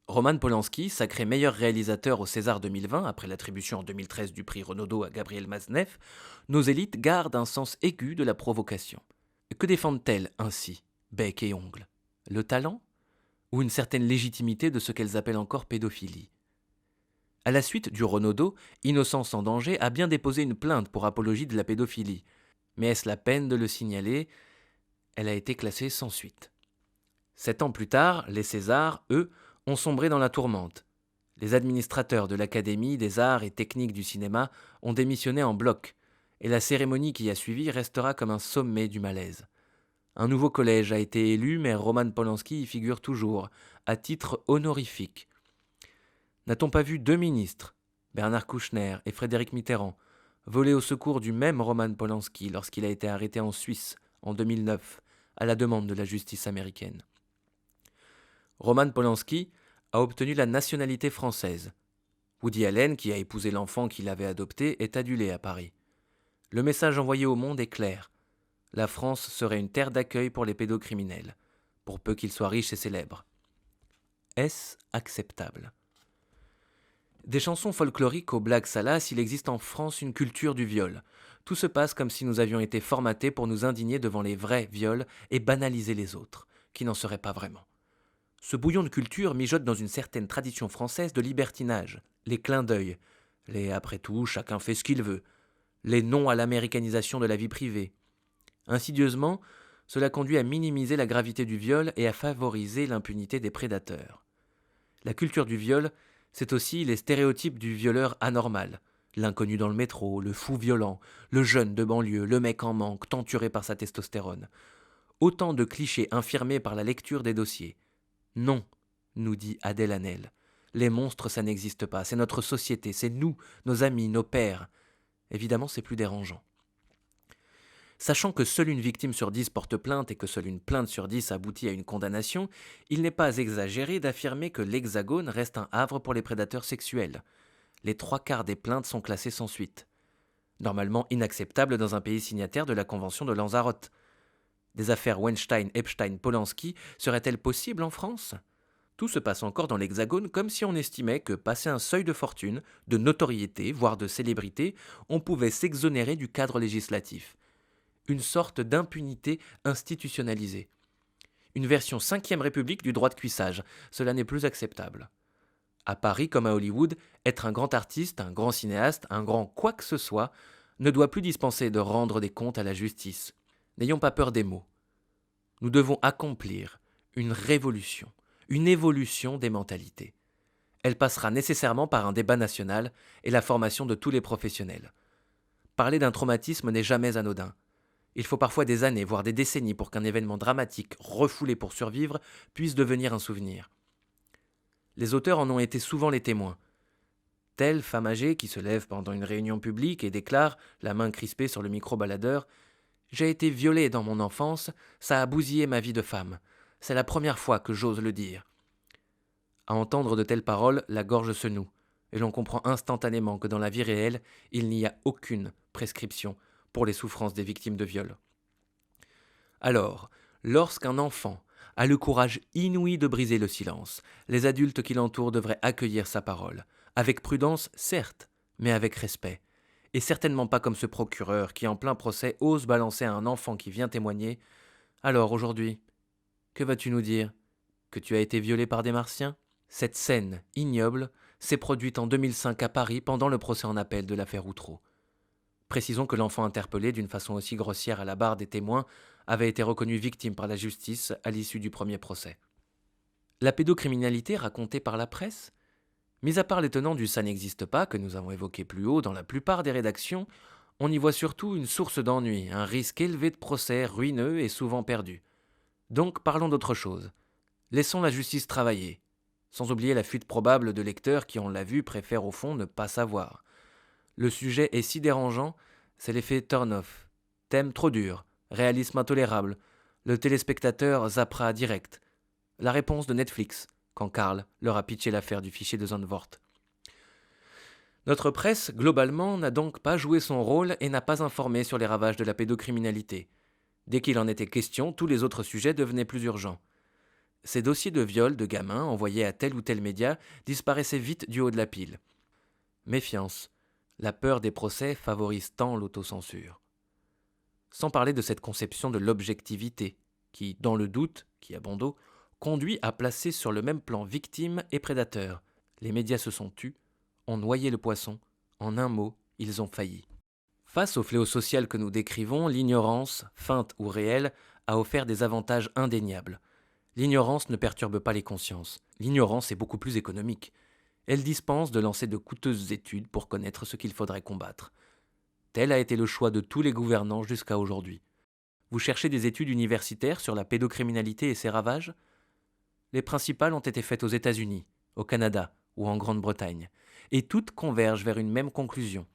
Roman Polanski, sacré meilleur réalisateur au César 2020 après l'attribution en 2013 du prix Renaudot à Gabriel Maznev, nos élites gardent un sens aigu de la provocation. Que défendent-elles ainsi, bec et ongles? Le talent? Ou une certaine légitimité de ce qu'elles appellent encore pédophilie? À la suite du Renaudot, Innocence en danger a bien déposé une plainte pour apologie de la pédophilie. Mais est-ce la peine de le signaler? Elle a été classée sans suite. 7 ans plus tard, les Césars, eux, ont sombré dans la tourmente. Les administrateurs de l'Académie des arts et techniques du cinéma ont démissionné en bloc, et la cérémonie qui a suivi restera comme un sommet du malaise. Un nouveau collège a été élu, mais Roman Polanski y figure toujours, à titre honorifique. N'a-t-on pas vu 2 ministres, Bernard Kouchner et Frédéric Mitterrand, voler au secours du même Roman Polanski lorsqu'il a été arrêté en Suisse en 2009, à la demande de la justice américaine? Roman Polanski a obtenu la nationalité française. Woody Allen, qui a épousé l'enfant qu'il avait adopté, est adulé à Paris. Le message envoyé au monde est clair. La France serait une terre d'accueil pour les pédocriminels, pour peu qu'ils soient riches et célèbres. Est-ce acceptable? Des chansons folkloriques aux blagues salaces, il existe en France une culture du viol. Tout se passe comme si nous avions été formatés pour nous indigner devant les vrais viols et banaliser les autres, qui n'en seraient pas vraiment. Ce bouillon de culture mijote dans une certaine tradition française de libertinage, les clins d'œil, les après tout, chacun fait ce qu'il veut, les non à l'américanisation de la vie privée. Insidieusement, cela conduit à minimiser la gravité du viol et à favoriser l'impunité des prédateurs. La culture du viol, c'est aussi les stéréotypes du violeur anormal, l'inconnu dans le métro, le fou violent, le jeune de banlieue, le mec en manque, tenturé par sa testostérone. Autant de clichés infirmés par la lecture des dossiers. Non, nous dit Adèle Haenel. Les monstres, ça n'existe pas. C'est notre société, c'est nous, nos amis, nos pères. Évidemment, c'est plus dérangeant. Sachant que seule une victime sur 10 porte plainte et que seule une plainte sur 10 aboutit à une condamnation, il n'est pas exagéré d'affirmer que l'Hexagone reste un havre pour les prédateurs sexuels. Les 3/4 des plaintes sont classées sans suite. Normalement inacceptable dans un pays signataire de la Convention de Lanzarote. Des affaires Weinstein, Epstein, Polanski seraient-elles possibles en France? Tout se passe encore dans l'Hexagone comme si on estimait que, passé un seuil de fortune, de notoriété, voire de célébrité, on pouvait s'exonérer du cadre législatif. Une sorte d'impunité institutionnalisée. Une version 5e République du droit de cuissage. Cela n'est plus acceptable. À Paris comme à Hollywood, être un grand artiste, un grand cinéaste, un grand quoi que ce soit, ne doit plus dispenser de rendre des comptes à la justice. N'ayons pas peur des mots. Nous devons accomplir une révolution, une évolution des mentalités. Elle passera nécessairement par un débat national et la formation de tous les professionnels. Parler d'un traumatisme n'est jamais anodin. Il faut parfois des années, voire des décennies pour qu'un événement dramatique, refoulé pour survivre, puisse devenir un souvenir. Les auteurs en ont été souvent les témoins. Telle femme âgée qui se lève pendant une réunion publique et déclare, la main crispée sur le micro-baladeur, « J'ai été violée dans mon enfance, ça a bousillé ma vie de femme. C'est la première fois que j'ose le dire. » À entendre de telles paroles, la gorge se noue, et l'on comprend instantanément que dans la vie réelle, il n'y a aucune prescription pour les souffrances des victimes de viol. Alors, lorsqu'un enfant a le courage inouï de briser le silence, les adultes qui l'entourent devraient accueillir sa parole, avec prudence, certes, mais avec respect, et certainement pas comme ce procureur qui, en plein procès, ose balancer à un enfant qui vient témoigner « Alors, aujourd'hui, que vas-tu nous dire? Que tu as été violé par des Martiens ?» Cette scène ignoble s'est produite en 2005 à Paris pendant le procès en appel de l'affaire Outreau. Précisons que l'enfant interpellé d'une façon aussi grossière à la barre des témoins avait été reconnu victime par la justice à l'issue du premier procès. La pédocriminalité racontée par la presse? Mis à part les tenants du ça n'existe pas que nous avons évoqué plus haut dans la plupart des rédactions, on y voit surtout une source d'ennui, un risque élevé de procès ruineux et souvent perdu. Donc parlons d'autre chose. Laissons la justice travailler, sans oublier la fuite probable de lecteurs qui, on l'a vu, préfèrent au fond ne pas savoir. Le sujet est si dérangeant, c'est l'effet turn-off. Thème trop dur, réalisme intolérable. Le téléspectateur zappera direct. La réponse de Netflix, quand Karl leur a pitché l'affaire du fichier de Zandvoort. Notre presse, globalement, n'a donc pas joué son rôle et n'a pas informé sur les ravages de la pédocriminalité. Dès qu'il en était question, tous les autres sujets devenaient plus urgents. Ces dossiers de viol de gamins envoyés à tel ou tel média disparaissaient vite du haut de la pile. Méfiance. La peur des procès favorise tant l'autocensure. Sans parler de cette conception de l'objectivité, qui, dans le doute, qui a bon dos, conduit à placer sur le même plan victime et prédateur. Les médias se sont tus, ont noyé le poisson, en un mot, ils ont failli. Face au fléau social que nous décrivons, l'ignorance, feinte ou réelle, a offert des avantages indéniables. L'ignorance ne perturbe pas les consciences. L'ignorance est beaucoup plus économique. Elle dispense de lancer de coûteuses études pour connaître ce qu'il faudrait combattre. Tel a été le choix de tous les gouvernants jusqu'à aujourd'hui. Vous cherchez des études universitaires sur la pédocriminalité et ses ravages? Les principales ont été faites aux États-Unis, au Canada ou en Grande-Bretagne, et toutes convergent vers une même conclusion.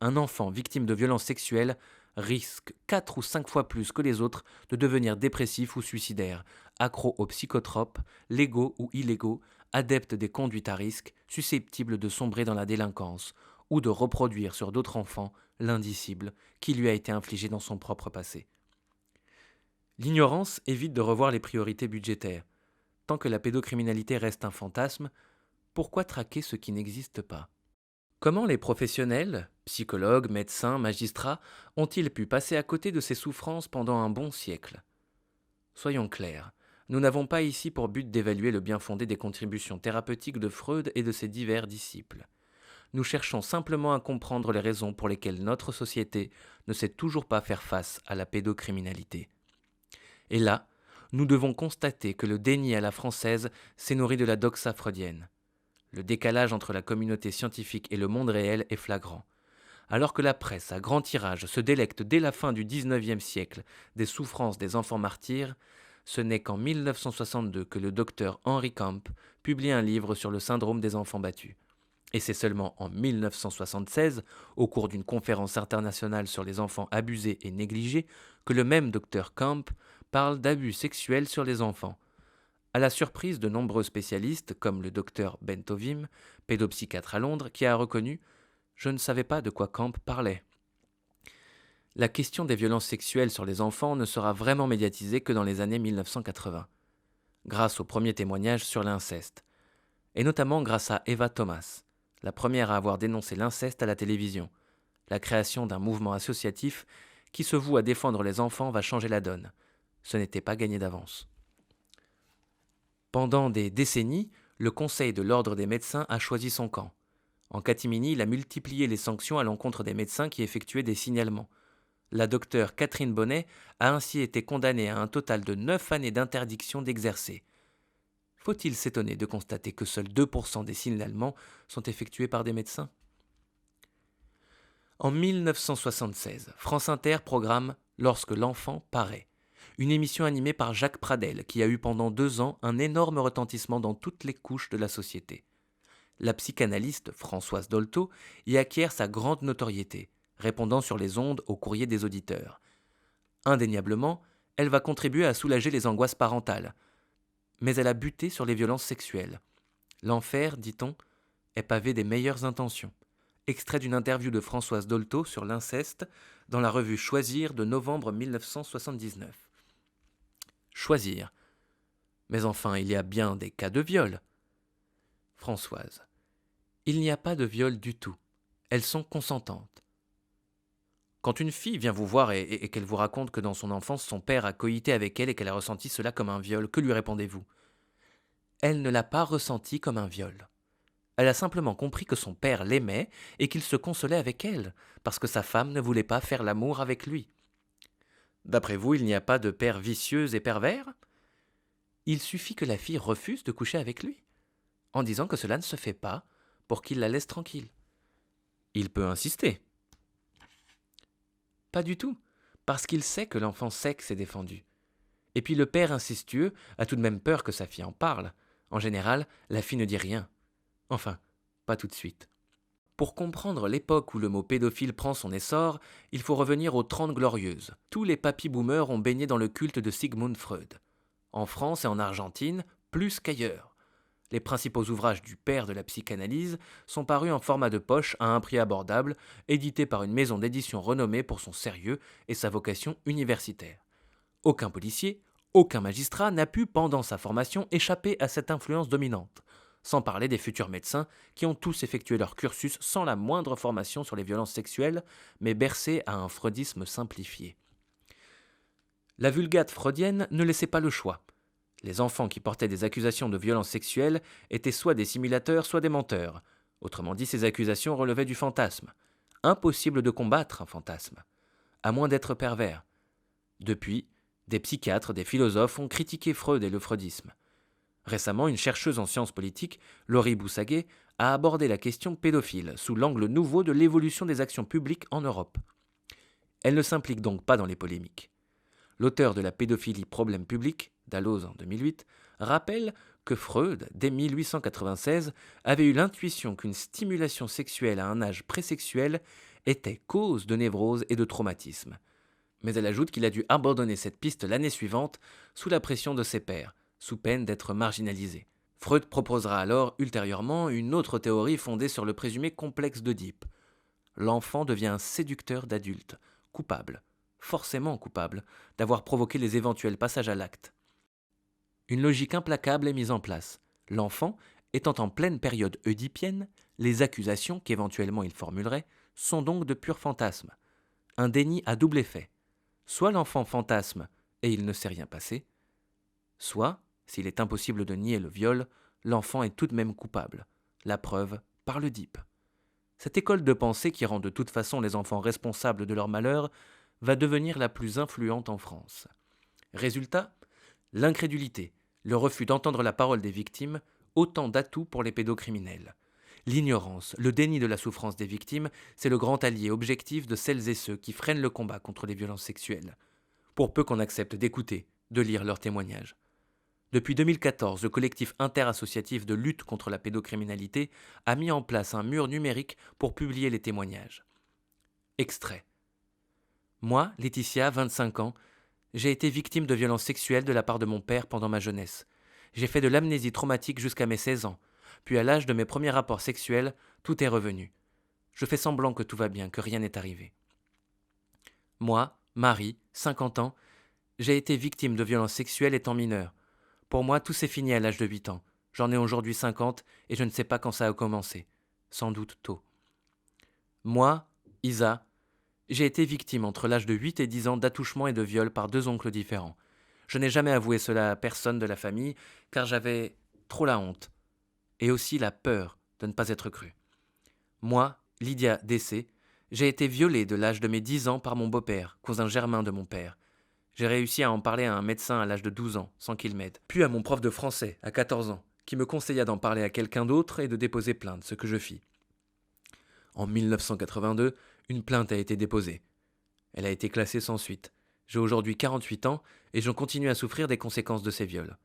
Un enfant victime de violences sexuelles risque 4 ou 5 fois plus que les autres de devenir dépressif ou suicidaire, accro aux psychotropes, légaux ou illégaux, adepte des conduites à risque, susceptible de sombrer dans la délinquance ou de reproduire sur d'autres enfants l'indicible qui lui a été infligé dans son propre passé. L'ignorance évite de revoir les priorités budgétaires. Tant que la pédocriminalité reste un fantasme, pourquoi traquer ce qui n'existe pas? Comment les professionnels, psychologues, médecins, magistrats, ont-ils pu passer à côté de ces souffrances pendant un bon siècle? Soyons clairs, nous n'avons pas ici pour but d'évaluer le bien-fondé des contributions thérapeutiques de Freud et de ses divers disciples. Nous cherchons simplement à comprendre les raisons pour lesquelles notre société ne sait toujours pas faire face à la pédocriminalité. Et là, nous devons constater que le déni à la française s'est nourri de la doxa freudienne. Le décalage entre la communauté scientifique et le monde réel est flagrant. Alors que la presse à grand tirage se délecte dès la fin du XIXe siècle des souffrances des enfants martyrs, ce n'est qu'en 1962 que le docteur Henry Camp publie un livre sur le syndrome des enfants battus. Et c'est seulement en 1976, au cours d'une conférence internationale sur les enfants abusés et négligés, que le même docteur Camp parle d'abus sexuels sur les enfants. À la surprise de nombreux spécialistes, comme le docteur Ben Tovim, pédopsychiatre à Londres, qui a reconnu « Je ne savais pas de quoi Camp parlait ». La question des violences sexuelles sur les enfants ne sera vraiment médiatisée que dans les années 1980. grâce aux premiers témoignages sur l'inceste, et notamment grâce à Eva Thomas, la première à avoir dénoncé l'inceste à la télévision. La création d'un mouvement associatif qui se voue à défendre les enfants va changer la donne. Ce n'était pas gagné d'avance. Pendant des décennies, le Conseil de l'Ordre des médecins a choisi son camp. En catimini, il a multiplié les sanctions à l'encontre des médecins qui effectuaient des signalements. La docteure Catherine Bonnet a ainsi été condamnée à un total de 9 années d'interdiction d'exercer. Faut-il s'étonner de constater que seuls 2% des signalements sont effectués par des médecins ? En 1976, France Inter programme Lorsque l'enfant paraît, une émission animée par Jacques Pradel qui a eu pendant 2 ans un énorme retentissement dans toutes les couches de la société. La psychanalyste Françoise Dolto y acquiert sa grande notoriété, répondant sur les ondes aux courriers des auditeurs. Indéniablement, elle va contribuer à soulager les angoisses parentales, mais elle a buté sur les violences sexuelles. L'enfer, dit-on, est pavé des meilleures intentions. Extrait d'une interview de Françoise Dolto sur l'inceste dans la revue Choisir de novembre 1979. Choisir. Mais enfin, il y a bien des cas de viol. Françoise. Il n'y a pas de viol du tout. Elles sont consentantes. Quand une fille vient vous voir et qu'elle vous raconte que dans son enfance, son père a coïté avec elle et qu'elle a ressenti cela comme un viol, que lui répondez-vous ? Elle ne l'a pas ressenti comme un viol. Elle a simplement compris que son père l'aimait et qu'il se consolait avec elle, parce que sa femme ne voulait pas faire l'amour avec lui. D'après vous, il n'y a pas de père vicieux et pervers ? Il suffit que la fille refuse de coucher avec lui, en disant que cela ne se fait pas, pour qu'il la laisse tranquille. Il peut insister. Pas du tout, parce qu'il sait que l'enfant sait que c'est défendu. Et puis le père incestueux a tout de même peur que sa fille en parle. En général, la fille ne dit rien. Enfin, pas tout de suite. Pour comprendre l'époque où le mot pédophile prend son essor, il faut revenir aux 30 Glorieuses. Tous les papy-boomers ont baigné dans le culte de Sigmund Freud. En France et en Argentine, plus qu'ailleurs. Les principaux ouvrages du père de la psychanalyse sont parus en format de poche à un prix abordable, édités par une maison d'édition renommée pour son sérieux et sa vocation universitaire. Aucun policier, aucun magistrat n'a pu, pendant sa formation, échapper à cette influence dominante, sans parler des futurs médecins qui ont tous effectué leur cursus sans la moindre formation sur les violences sexuelles, mais bercés à un freudisme simplifié. La vulgate freudienne ne laissait pas le choix. Les enfants qui portaient des accusations de violences sexuelles étaient soit des simulateurs, soit des menteurs. Autrement dit, ces accusations relevaient du fantasme. Impossible de combattre un fantasme, à moins d'être pervers. Depuis, des psychiatres, des philosophes ont critiqué Freud et le freudisme. Récemment, une chercheuse en sciences politiques, Laurie Boussaguet, a abordé la question pédophile sous l'angle nouveau de l'évolution des actions publiques en Europe. Elle ne s'implique donc pas dans les polémiques. L'auteur de la pédophilie problème public, Dalloz en 2008, rappelle que Freud, dès 1896, avait eu l'intuition qu'une stimulation sexuelle à un âge présexuel était cause de névrose et de traumatisme. Mais elle ajoute qu'il a dû abandonner cette piste l'année suivante sous la pression de ses pairs, sous peine d'être marginalisé. Freud proposera alors ultérieurement une autre théorie fondée sur le présumé complexe d'Oedipe. L'enfant devient un séducteur d'adultes, coupable, forcément coupable, d'avoir provoqué les éventuels passages à l'acte. Une logique implacable est mise en place. L'enfant, étant en pleine période oedipienne, les accusations qu'éventuellement il formulerait sont donc de purs fantasmes. Un déni à double effet. Soit l'enfant fantasme et il ne s'est rien passé, soit, s'il est impossible de nier le viol, l'enfant est tout de même coupable. La preuve par l'Oedipe. Cette école de pensée qui rend de toute façon les enfants responsables de leur malheur va devenir la plus influente en France. Résultat, l'incrédulité, le refus d'entendre la parole des victimes, autant d'atouts pour les pédocriminels. L'ignorance, le déni de la souffrance des victimes, c'est le grand allié objectif de celles et ceux qui freinent le combat contre les violences sexuelles, pour peu qu'on accepte d'écouter, de lire leurs témoignages. Depuis 2014, le collectif interassociatif de lutte contre la pédocriminalité a mis en place un mur numérique pour publier les témoignages. Extrait. Moi, Laetitia, 25 ans, j'ai été victime de violences sexuelles de la part de mon père pendant ma jeunesse. J'ai fait de l'amnésie traumatique jusqu'à mes 16 ans. Puis à l'âge de mes premiers rapports sexuels, tout est revenu. Je fais semblant que tout va bien, que rien n'est arrivé. Moi, Marie, 50 ans, j'ai été victime de violences sexuelles étant mineure. Pour moi, tout s'est fini à l'âge de 8 ans. J'en ai aujourd'hui 50 et je ne sais pas quand ça a commencé. Sans doute tôt. Moi, Isa, j'ai été victime entre l'âge de 8 et 10 ans d'attouchement et de viol par 2 oncles différents. Je n'ai jamais avoué cela à personne de la famille, car j'avais trop la honte, et aussi la peur de ne pas être cru. Moi, Lydia D.C., j'ai été violée de l'âge de mes 10 ans par mon beau-père, cousin germain de mon père. J'ai réussi à en parler à un médecin à l'âge de 12 ans, sans qu'il m'aide. Puis à mon prof de français, à 14 ans, qui me conseilla d'en parler à quelqu'un d'autre et de déposer plainte, ce que je fis. En 1982, une plainte a été déposée. Elle a été classée sans suite. J'ai aujourd'hui 48 ans et je continue à souffrir des conséquences de ces viols.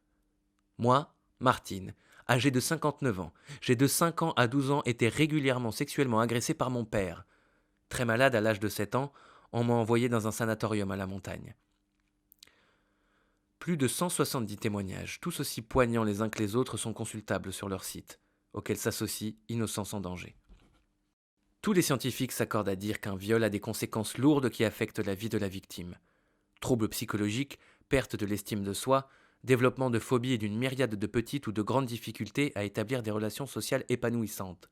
Moi, Martine, âgée de 59 ans, j'ai de 5 ans à 12 ans été régulièrement sexuellement agressée par mon père. Très malade à l'âge de 7 ans, on m'a envoyé dans un sanatorium à la montagne. Plus de 170 témoignages, tous aussi poignants les uns que les autres, sont consultables sur leur site, auquel s'associe Innocence en danger. Tous les scientifiques s'accordent à dire qu'un viol a des conséquences lourdes qui affectent la vie de la victime. Troubles psychologiques, perte de l'estime de soi, développement de phobies et d'une myriade de petites ou de grandes difficultés à établir des relations sociales épanouissantes.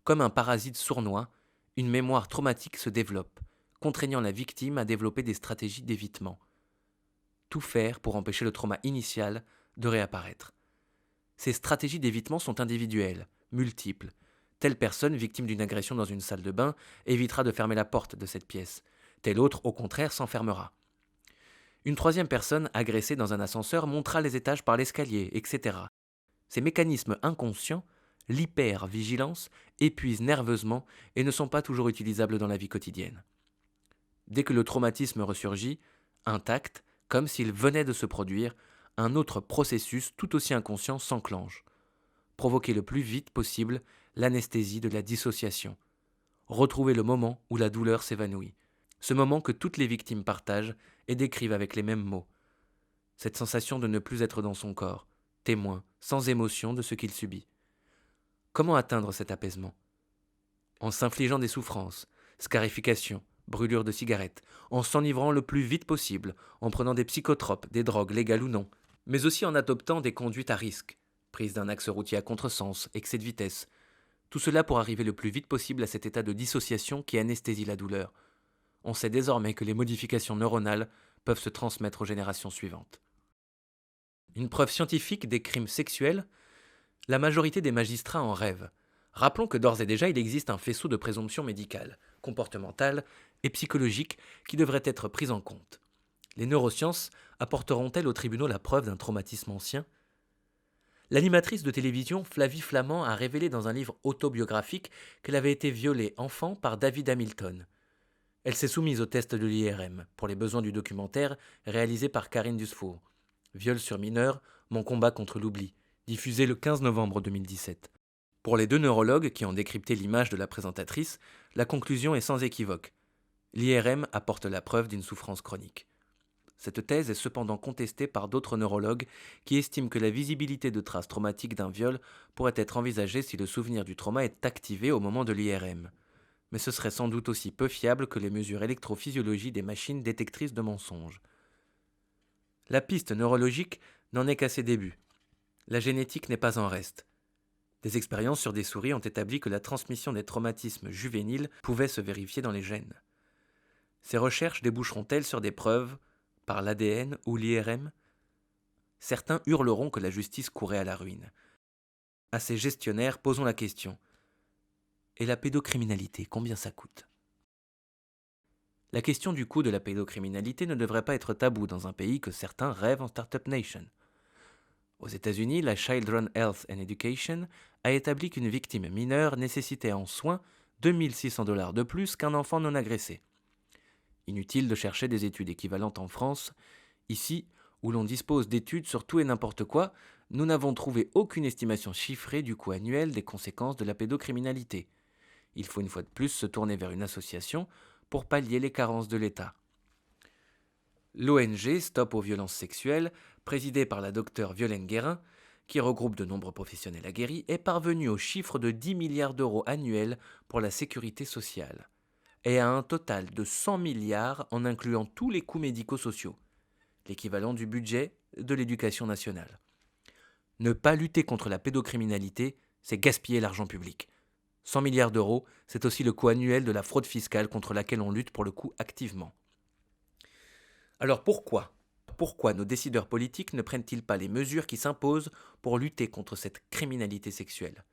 Comme un parasite sournois, une mémoire traumatique se développe, contraignant la victime à développer des stratégies d'évitement. Tout faire pour empêcher le trauma initial de réapparaître. Ces stratégies d'évitement sont individuelles, multiples. Telle personne, victime d'une agression dans une salle de bain, évitera de fermer la porte de cette pièce. Telle autre, au contraire, s'enfermera. Une troisième personne, agressée dans un ascenseur, montera les étages par l'escalier, etc. Ces mécanismes inconscients, l'hypervigilance, épuisent nerveusement et ne sont pas toujours utilisables dans la vie quotidienne. Dès que le traumatisme ressurgit, intact, comme s'il venait de se produire, un autre processus tout aussi inconscient s'enclenche. Provoquer le plus vite possible l'anesthésie de la dissociation. Retrouver le moment où la douleur s'évanouit. Ce moment que toutes les victimes partagent et décrivent avec les mêmes mots. Cette sensation de ne plus être dans son corps, témoin, sans émotion de ce qu'il subit. Comment atteindre cet apaisement? En s'infligeant des souffrances, scarification, brûlure de cigarettes, en s'enivrant le plus vite possible, en prenant des psychotropes, des drogues légales ou non, mais aussi en adoptant des conduites à risque, prise d'un axe routier à contresens, excès de vitesse. Tout cela pour arriver le plus vite possible à cet état de dissociation qui anesthésie la douleur. On sait désormais que les modifications neuronales peuvent se transmettre aux générations suivantes. Une preuve scientifique des crimes sexuels? La majorité des magistrats en rêvent. Rappelons que d'ores et déjà il existe un faisceau de présomptions médicales, comportementales et psychologiques qui devraient être prises en compte. Les neurosciences apporteront-elles aux tribunaux la preuve d'un traumatisme ancien? L'animatrice de télévision Flavie Flament a révélé dans un livre autobiographique qu'elle avait été violée enfant par David Hamilton. Elle s'est soumise au test de l'IRM pour les besoins du documentaire réalisé par Karine Dusfour. Viol sur mineur, mon combat contre l'oubli, diffusé le 15 novembre 2017. Pour les 2 neurologues qui ont décrypté l'image de la présentatrice, la conclusion est sans équivoque. L'IRM apporte la preuve d'une souffrance chronique. Cette thèse est cependant contestée par d'autres neurologues qui estiment que la visibilité de traces traumatiques d'un viol pourrait être envisagée si le souvenir du trauma est activé au moment de l'IRM. Mais ce serait sans doute aussi peu fiable que les mesures électrophysiologiques des machines détectrices de mensonges. La piste neurologique n'en est qu'à ses débuts. La génétique n'est pas en reste. Des expériences sur des souris ont établi que la transmission des traumatismes juvéniles pouvait se vérifier dans les gènes. Ces recherches déboucheront-elles sur des preuves par l'ADN ou l'IRM? Certains hurleront que la justice courait à la ruine. À ces gestionnaires, posons la question. Et la pédocriminalité, combien ça coûte? La question du coût de la pédocriminalité ne devrait pas être taboue dans un pays que certains rêvent en Startup Nation. Aux États-Unis, la Children's Health and Education a établi qu'une victime mineure nécessitait en soins 2 600 $ de plus qu'un enfant non agressé. Inutile de chercher des études équivalentes en France. Ici, où l'on dispose d'études sur tout et n'importe quoi, nous n'avons trouvé aucune estimation chiffrée du coût annuel des conséquences de la pédocriminalité. Il faut une fois de plus se tourner vers une association pour pallier les carences de l'État. L'ONG Stop aux violences sexuelles, présidée par la docteure Violaine Guérin, qui regroupe de nombreux professionnels aguerris, est parvenue au chiffre de 10 milliards d'euros annuels pour la sécurité sociale, et à un total de 100 milliards en incluant tous les coûts médico-sociaux. l'équivalent du budget de l'éducation nationale. Ne pas lutter contre la pédocriminalité, c'est gaspiller l'argent public. 100 milliards d'euros, c'est aussi le coût annuel de la fraude fiscale contre laquelle on lutte pour le coup activement. Alors pourquoi nos décideurs politiques ne prennent-ils pas les mesures qui s'imposent pour lutter contre cette criminalité sexuelle?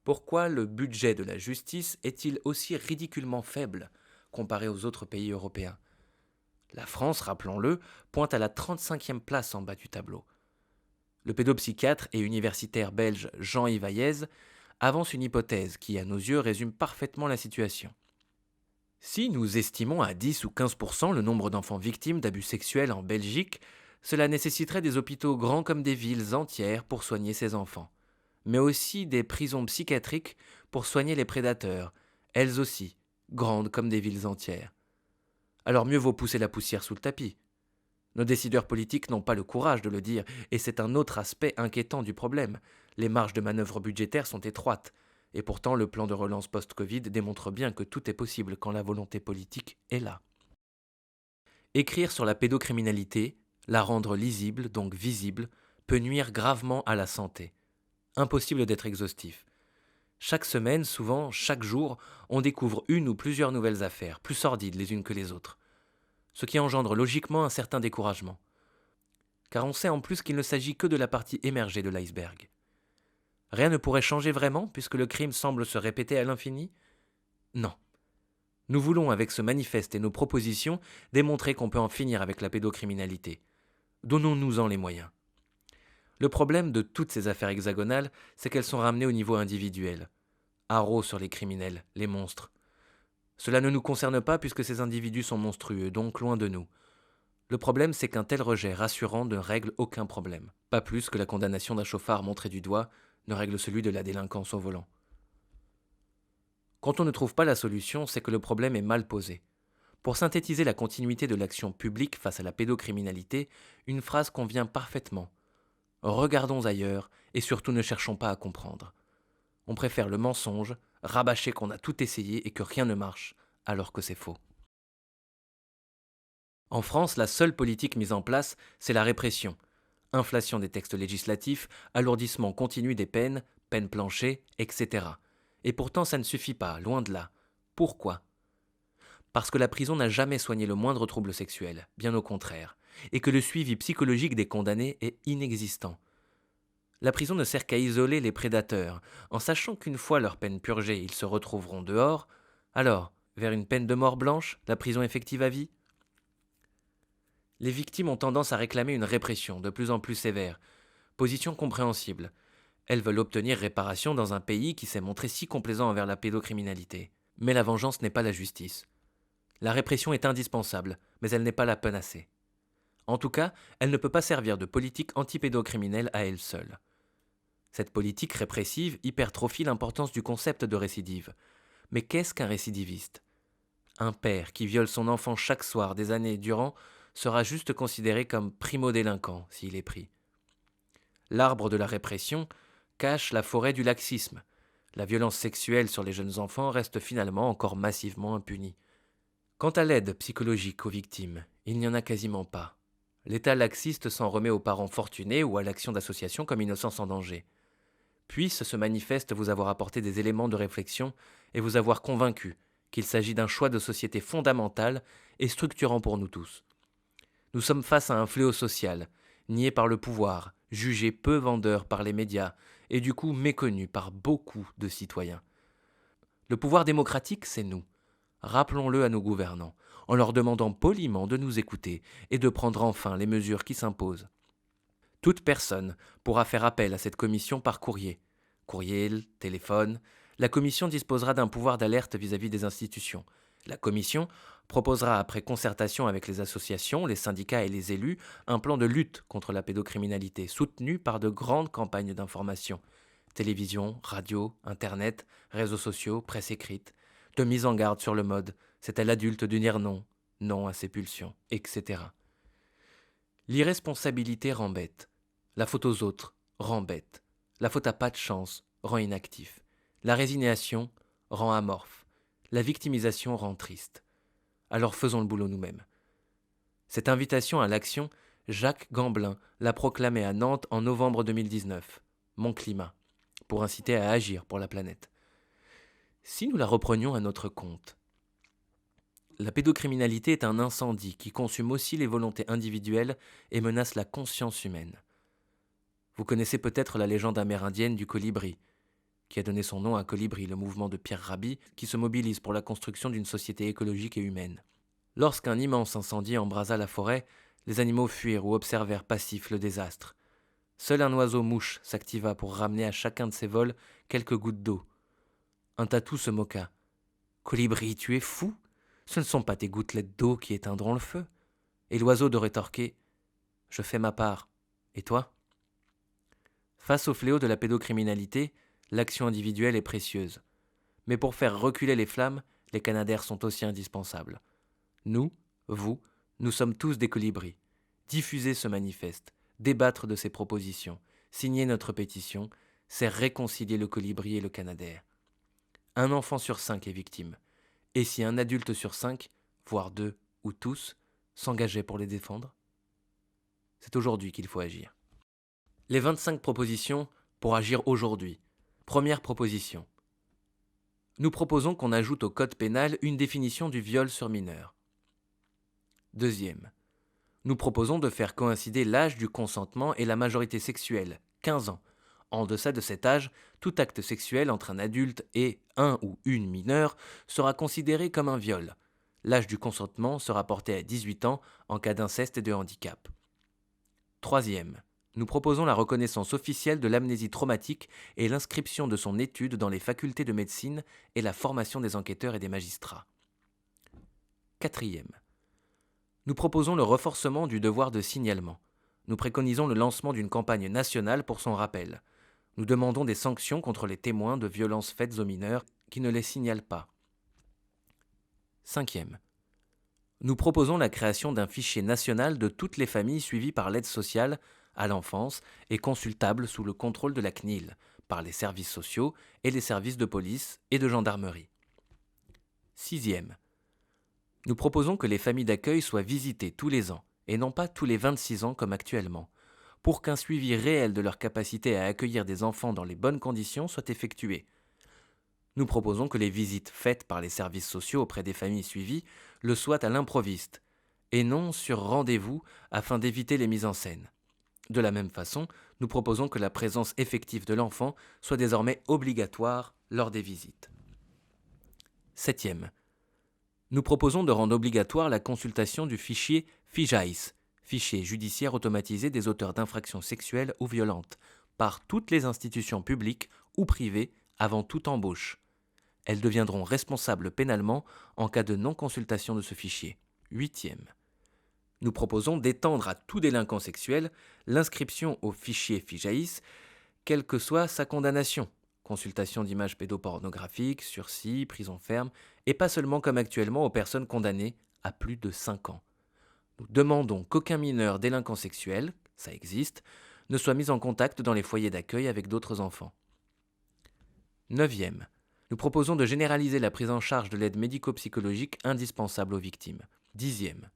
Pourquoi le budget de la justice est-il aussi ridiculement faible comparé aux autres pays européens? La France, rappelons-le, pointe à la 35e place en bas du tableau. Le pédopsychiatre et universitaire belge Jean-Yves Hayez avance une hypothèse qui, à nos yeux, résume parfaitement la situation. Si nous estimons à 10 ou 15% le nombre d'enfants victimes d'abus sexuels en Belgique, cela nécessiterait des hôpitaux grands comme des villes entières pour soigner ces enfants, mais aussi des prisons psychiatriques pour soigner les prédateurs, elles aussi, grandes comme des villes entières. Alors mieux vaut pousser la poussière sous le tapis. Nos décideurs politiques n'ont pas le courage de le dire, et c'est un autre aspect inquiétant du problème. Les marges de manœuvre budgétaires sont étroites, et pourtant le plan de relance post-Covid démontre bien que tout est possible quand la volonté politique est là. Écrire sur la pédocriminalité, la rendre lisible, donc visible, peut nuire gravement à la santé. Impossible d'être exhaustif. Chaque semaine, souvent chaque jour, on découvre une ou plusieurs nouvelles affaires, plus sordides les unes que les autres. Ce qui engendre logiquement un certain découragement. Car on sait en plus qu'il ne s'agit que de la partie émergée de l'iceberg. Rien ne pourrait changer vraiment puisque le crime semble se répéter à l'infini? Non. Nous voulons avec ce manifeste et nos propositions démontrer qu'on peut en finir avec la pédocriminalité. Donnons-nous-en les moyens. Le problème de toutes ces affaires hexagonales, c'est qu'elles sont ramenées au niveau individuel. Haro sur les criminels, les monstres. Cela ne nous concerne pas puisque ces individus sont monstrueux, donc loin de nous. Le problème, c'est qu'un tel rejet rassurant ne règle aucun problème. Pas plus que la condamnation d'un chauffard montré du doigt ne règle celui de la délinquance au volant. Quand on ne trouve pas la solution, c'est que le problème est mal posé. Pour synthétiser la continuité de l'action publique face à la pédocriminalité, une phrase convient parfaitement. Regardons ailleurs et surtout ne cherchons pas à comprendre. On préfère le mensonge, rabâcher qu'on a tout essayé et que rien ne marche, alors que c'est faux. En France, la seule politique mise en place, c'est la répression. Inflation des textes législatifs, alourdissement continu des peines, peines planchées, etc. Et pourtant, ça ne suffit pas, loin de là. Pourquoi? Parce que la prison n'a jamais soigné le moindre trouble sexuel, bien au contraire, et que le suivi psychologique des condamnés est inexistant. La prison ne sert qu'à isoler les prédateurs, en sachant qu'une fois leur peine purgée, ils se retrouveront dehors. Alors, vers une peine de mort blanche, la prison effective à vie? Les victimes ont tendance à réclamer une répression de plus en plus sévère. Position compréhensible. Elles veulent obtenir réparation dans un pays qui s'est montré si complaisant envers la pédocriminalité. Mais la vengeance n'est pas la justice. La répression est indispensable, mais elle n'est pas la panacée. En tout cas, elle ne peut pas servir de politique antipédocriminelle à elle seule. Cette politique répressive hypertrophie l'importance du concept de récidive. Mais qu'est-ce qu'un récidiviste? Un père qui viole son enfant chaque soir des années durant sera juste considéré comme primo-délinquant s'il est pris. L'arbre de la répression cache la forêt du laxisme. La violence sexuelle sur les jeunes enfants reste finalement encore massivement impunie. Quant à l'aide psychologique aux victimes, il n'y en a quasiment pas. L'État laxiste s'en remet aux parents fortunés ou à l'action d'associations comme Innocence en danger. Puisse ce manifeste vous avoir apporté des éléments de réflexion et vous avoir convaincu qu'il s'agit d'un choix de société fondamental et structurant pour nous tous. Nous sommes face à un fléau social, nié par le pouvoir, jugé peu vendeur par les médias et du coup méconnu par beaucoup de citoyens. Le pouvoir démocratique, c'est nous. Rappelons-le à nos gouvernants, en leur demandant poliment de nous écouter et de prendre enfin les mesures qui s'imposent. Toute personne pourra faire appel à cette commission par courrier. Courriel, téléphone. La commission disposera d'un pouvoir d'alerte vis-à-vis des institutions. La commission proposera, après concertation avec les associations, les syndicats et les élus, un plan de lutte contre la pédocriminalité, soutenu par de grandes campagnes d'information. Télévision, radio, internet, réseaux sociaux, presse écrite, de mise en garde sur le mode, c'est à l'adulte de dire non, non à ses pulsions, etc. L'irresponsabilité rend bête. La faute aux autres rend bête. La faute à pas de chance rend inactif. La résignation rend amorphe. La victimisation rend triste. Alors faisons le boulot nous-mêmes. Cette invitation à l'action Jacques Gamblin l'a proclamé à Nantes en novembre 2019. Mon climat, pour inciter à agir pour la planète. Si nous la reprenions à notre compte, la pédocriminalité est un incendie qui consume aussi les volontés individuelles et menace la conscience humaine. Vous connaissez peut-être la légende amérindienne du colibri, qui a donné son nom à Colibri, le mouvement de Pierre Rabhi, qui se mobilise pour la construction d'une société écologique et humaine. Lorsqu'un immense incendie embrasa la forêt, les animaux fuirent ou observèrent passifs le désastre. Seul un oiseau-mouche s'activa pour ramener à chacun de ses vols quelques gouttes d'eau. Un tatou se moqua. « Colibri, tu es fou ? Ce ne sont pas tes gouttelettes d'eau qui éteindront le feu. » Et l'oiseau de rétorquer « Je fais ma part. Et toi ?» Face au fléau de la pédocriminalité, l'action individuelle est précieuse. Mais pour faire reculer les flammes, les canadaires sont aussi indispensables. Nous, vous, nous sommes tous des colibris. Diffuser ce manifeste, débattre de ses propositions, signer notre pétition, c'est réconcilier le colibri et le canadair. Un enfant sur 5 est victime. Et si un adulte sur 5, voire 2 ou tous, s'engageait pour les défendre ? C'est aujourd'hui qu'il faut agir. Les 25 propositions pour agir aujourd'hui. Première proposition. Nous proposons qu'on ajoute au code pénal une définition du viol sur mineur. Deuxième. Nous proposons de faire coïncider l'âge du consentement et la majorité sexuelle, 15 ans. En deçà de cet âge, tout acte sexuel entre un adulte et un ou une mineure sera considéré comme un viol. L'âge du consentement sera porté à 18 ans en cas d'inceste et de handicap. Troisième. Nous proposons la reconnaissance officielle de l'amnésie traumatique et l'inscription de son étude dans les facultés de médecine et la formation des enquêteurs et des magistrats. Quatrième. Nous proposons le renforcement du devoir de signalement. Nous préconisons le lancement d'une campagne nationale pour son rappel. Nous demandons des sanctions contre les témoins de violences faites aux mineurs qui ne les signalent pas. Cinquième. Nous proposons la création d'un fichier national de toutes les familles suivies par l'aide sociale à l'enfance et consultable sous le contrôle de la CNIL, par les services sociaux et les services de police et de gendarmerie. Sixième. Nous proposons que les familles d'accueil soient visitées tous les ans, et non pas tous les 26 ans comme actuellement, pour qu'un suivi réel de leur capacité à accueillir des enfants dans les bonnes conditions soit effectué. Nous proposons que les visites faites par les services sociaux auprès des familles suivies le soient à l'improviste, et non sur rendez-vous afin d'éviter les mises en scène. De la même façon, nous proposons que la présence effective de l'enfant soit désormais obligatoire lors des visites. Septième. Nous proposons de rendre obligatoire la consultation du fichier FIJAIS, fichier judiciaire automatisé des auteurs d'infractions sexuelles ou violentes, par toutes les institutions publiques ou privées avant toute embauche. Elles deviendront responsables pénalement en cas de non-consultation de ce fichier. Huitième. Nous proposons d'étendre à tout délinquant sexuel l'inscription au fichier FIJAIS, quelle que soit sa condamnation. Consultation d'images pédopornographiques, sursis, prison ferme, et pas seulement comme actuellement aux personnes condamnées à plus de 5 ans. Nous demandons qu'aucun mineur délinquant sexuel, ça existe, ne soit mis en contact dans les foyers d'accueil avec d'autres enfants. Neuvième. Nous proposons de généraliser la prise en charge de l'aide médico-psychologique indispensable aux victimes. Dixième.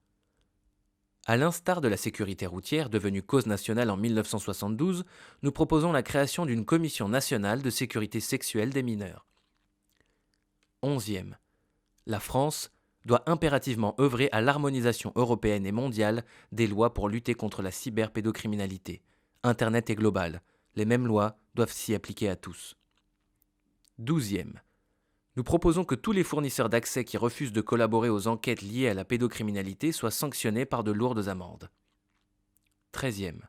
À l'instar de la sécurité routière, devenue cause nationale en 1972, nous proposons la création d'une commission nationale de sécurité sexuelle des mineurs. Onzième. La France doit impérativement œuvrer à l'harmonisation européenne et mondiale des lois pour lutter contre la cyberpédocriminalité. Internet est global. Les mêmes lois doivent s'y appliquer à tous. Douzième. Nous proposons que tous les fournisseurs d'accès qui refusent de collaborer aux enquêtes liées à la pédocriminalité soient sanctionnés par de lourdes amendes. 13e.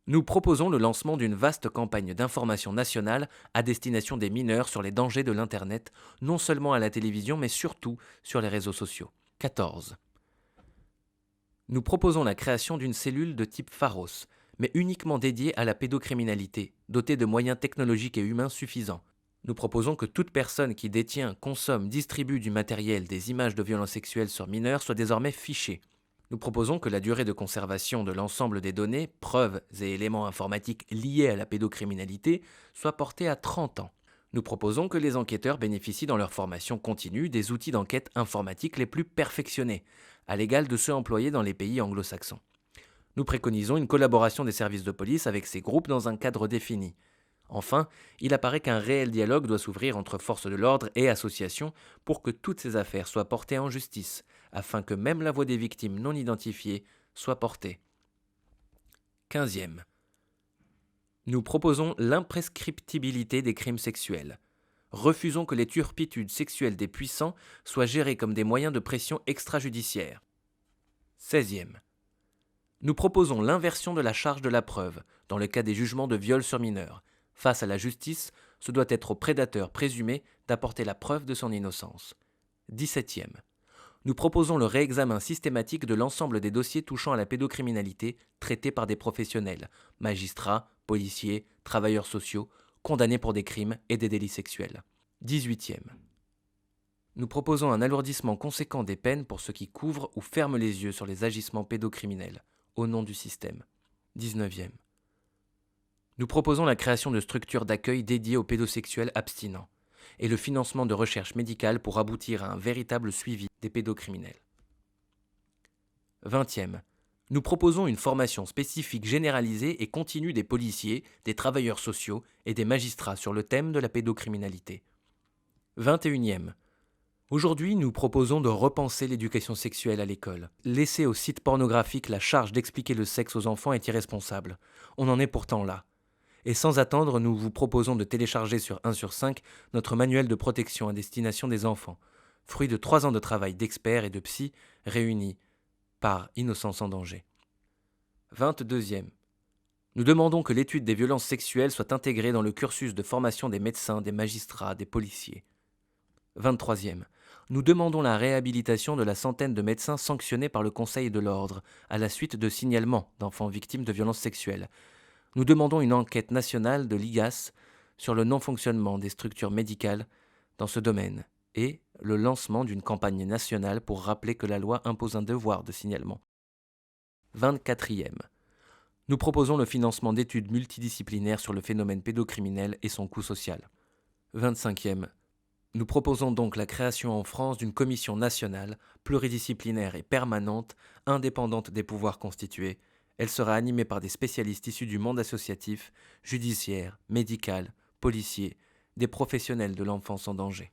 Nous proposons le lancement d'une vaste campagne d'information nationale à destination des mineurs sur les dangers de l'Internet, non seulement à la télévision, mais surtout sur les réseaux sociaux. 14. Nous proposons la création d'une cellule de type Pharos, mais uniquement dédiée à la pédocriminalité, dotée de moyens technologiques et humains suffisants. Nous proposons que toute personne qui détient, consomme, distribue du matériel, des images de violences sexuelles sur mineurs soit désormais fichée. Nous proposons que la durée de conservation de l'ensemble des données, preuves et éléments informatiques liés à la pédocriminalité soit portée à 30 ans. Nous proposons que les enquêteurs bénéficient dans leur formation continue des outils d'enquête informatique les plus perfectionnés, à l'égal de ceux employés dans les pays anglo-saxons. Nous préconisons une collaboration des services de police avec ces groupes dans un cadre défini. Enfin, il apparaît qu'un réel dialogue doit s'ouvrir entre forces de l'ordre et associations pour que toutes ces affaires soient portées en justice, afin que même la voix des victimes non identifiées soit portée. 15e. Nous proposons l'imprescriptibilité des crimes sexuels. Refusons que les turpitudes sexuelles des puissants soient gérées comme des moyens de pression extrajudiciaire. 16e. Nous proposons l'inversion de la charge de la preuve dans le cas des jugements de viol sur mineurs. Face à la justice, ce doit être au prédateur présumé d'apporter la preuve de son innocence. 17e. Nous proposons le réexamen systématique de l'ensemble des dossiers touchant à la pédocriminalité traités par des professionnels, magistrats, policiers, travailleurs sociaux, condamnés pour des crimes et des délits sexuels. 18e. Nous proposons un alourdissement conséquent des peines pour ceux qui couvrent ou ferment les yeux sur les agissements pédocriminels, au nom du système. 19e. Nous proposons la création de structures d'accueil dédiées aux pédosexuels abstinents et le financement de recherches médicales pour aboutir à un véritable suivi des pédocriminels. 20e. Nous proposons une formation spécifique généralisée et continue des policiers, des travailleurs sociaux et des magistrats sur le thème de la pédocriminalité. 21e. Aujourd'hui, nous proposons de repenser l'éducation sexuelle à l'école. Laisser aux sites pornographiques la charge d'expliquer le sexe aux enfants est irresponsable. On en est pourtant là. Et sans attendre, nous vous proposons de télécharger sur 1 sur 5 notre manuel de protection à destination des enfants, fruit de 3 ans de travail d'experts et de psy réunis par Innocence en danger. 22e. Nous demandons que l'étude des violences sexuelles soit intégrée dans le cursus de formation des médecins, des magistrats, des policiers. 23e. Nous demandons la réhabilitation de la centaine de médecins sanctionnés par le Conseil de l'Ordre à la suite de signalements d'enfants victimes de violences sexuelles. Nous demandons une enquête nationale de l'IGAS sur le non-fonctionnement des structures médicales dans ce domaine et le lancement d'une campagne nationale pour rappeler que la loi impose un devoir de signalement. 24e. Nous proposons le financement d'études multidisciplinaires sur le phénomène pédocriminel et son coût social. 25e. Nous proposons donc la création en France d'une commission nationale, pluridisciplinaire et permanente, indépendante des pouvoirs constitués. Elle sera animée par des spécialistes issus du monde associatif, judiciaire, médical, policier, des professionnels de l'enfance en danger.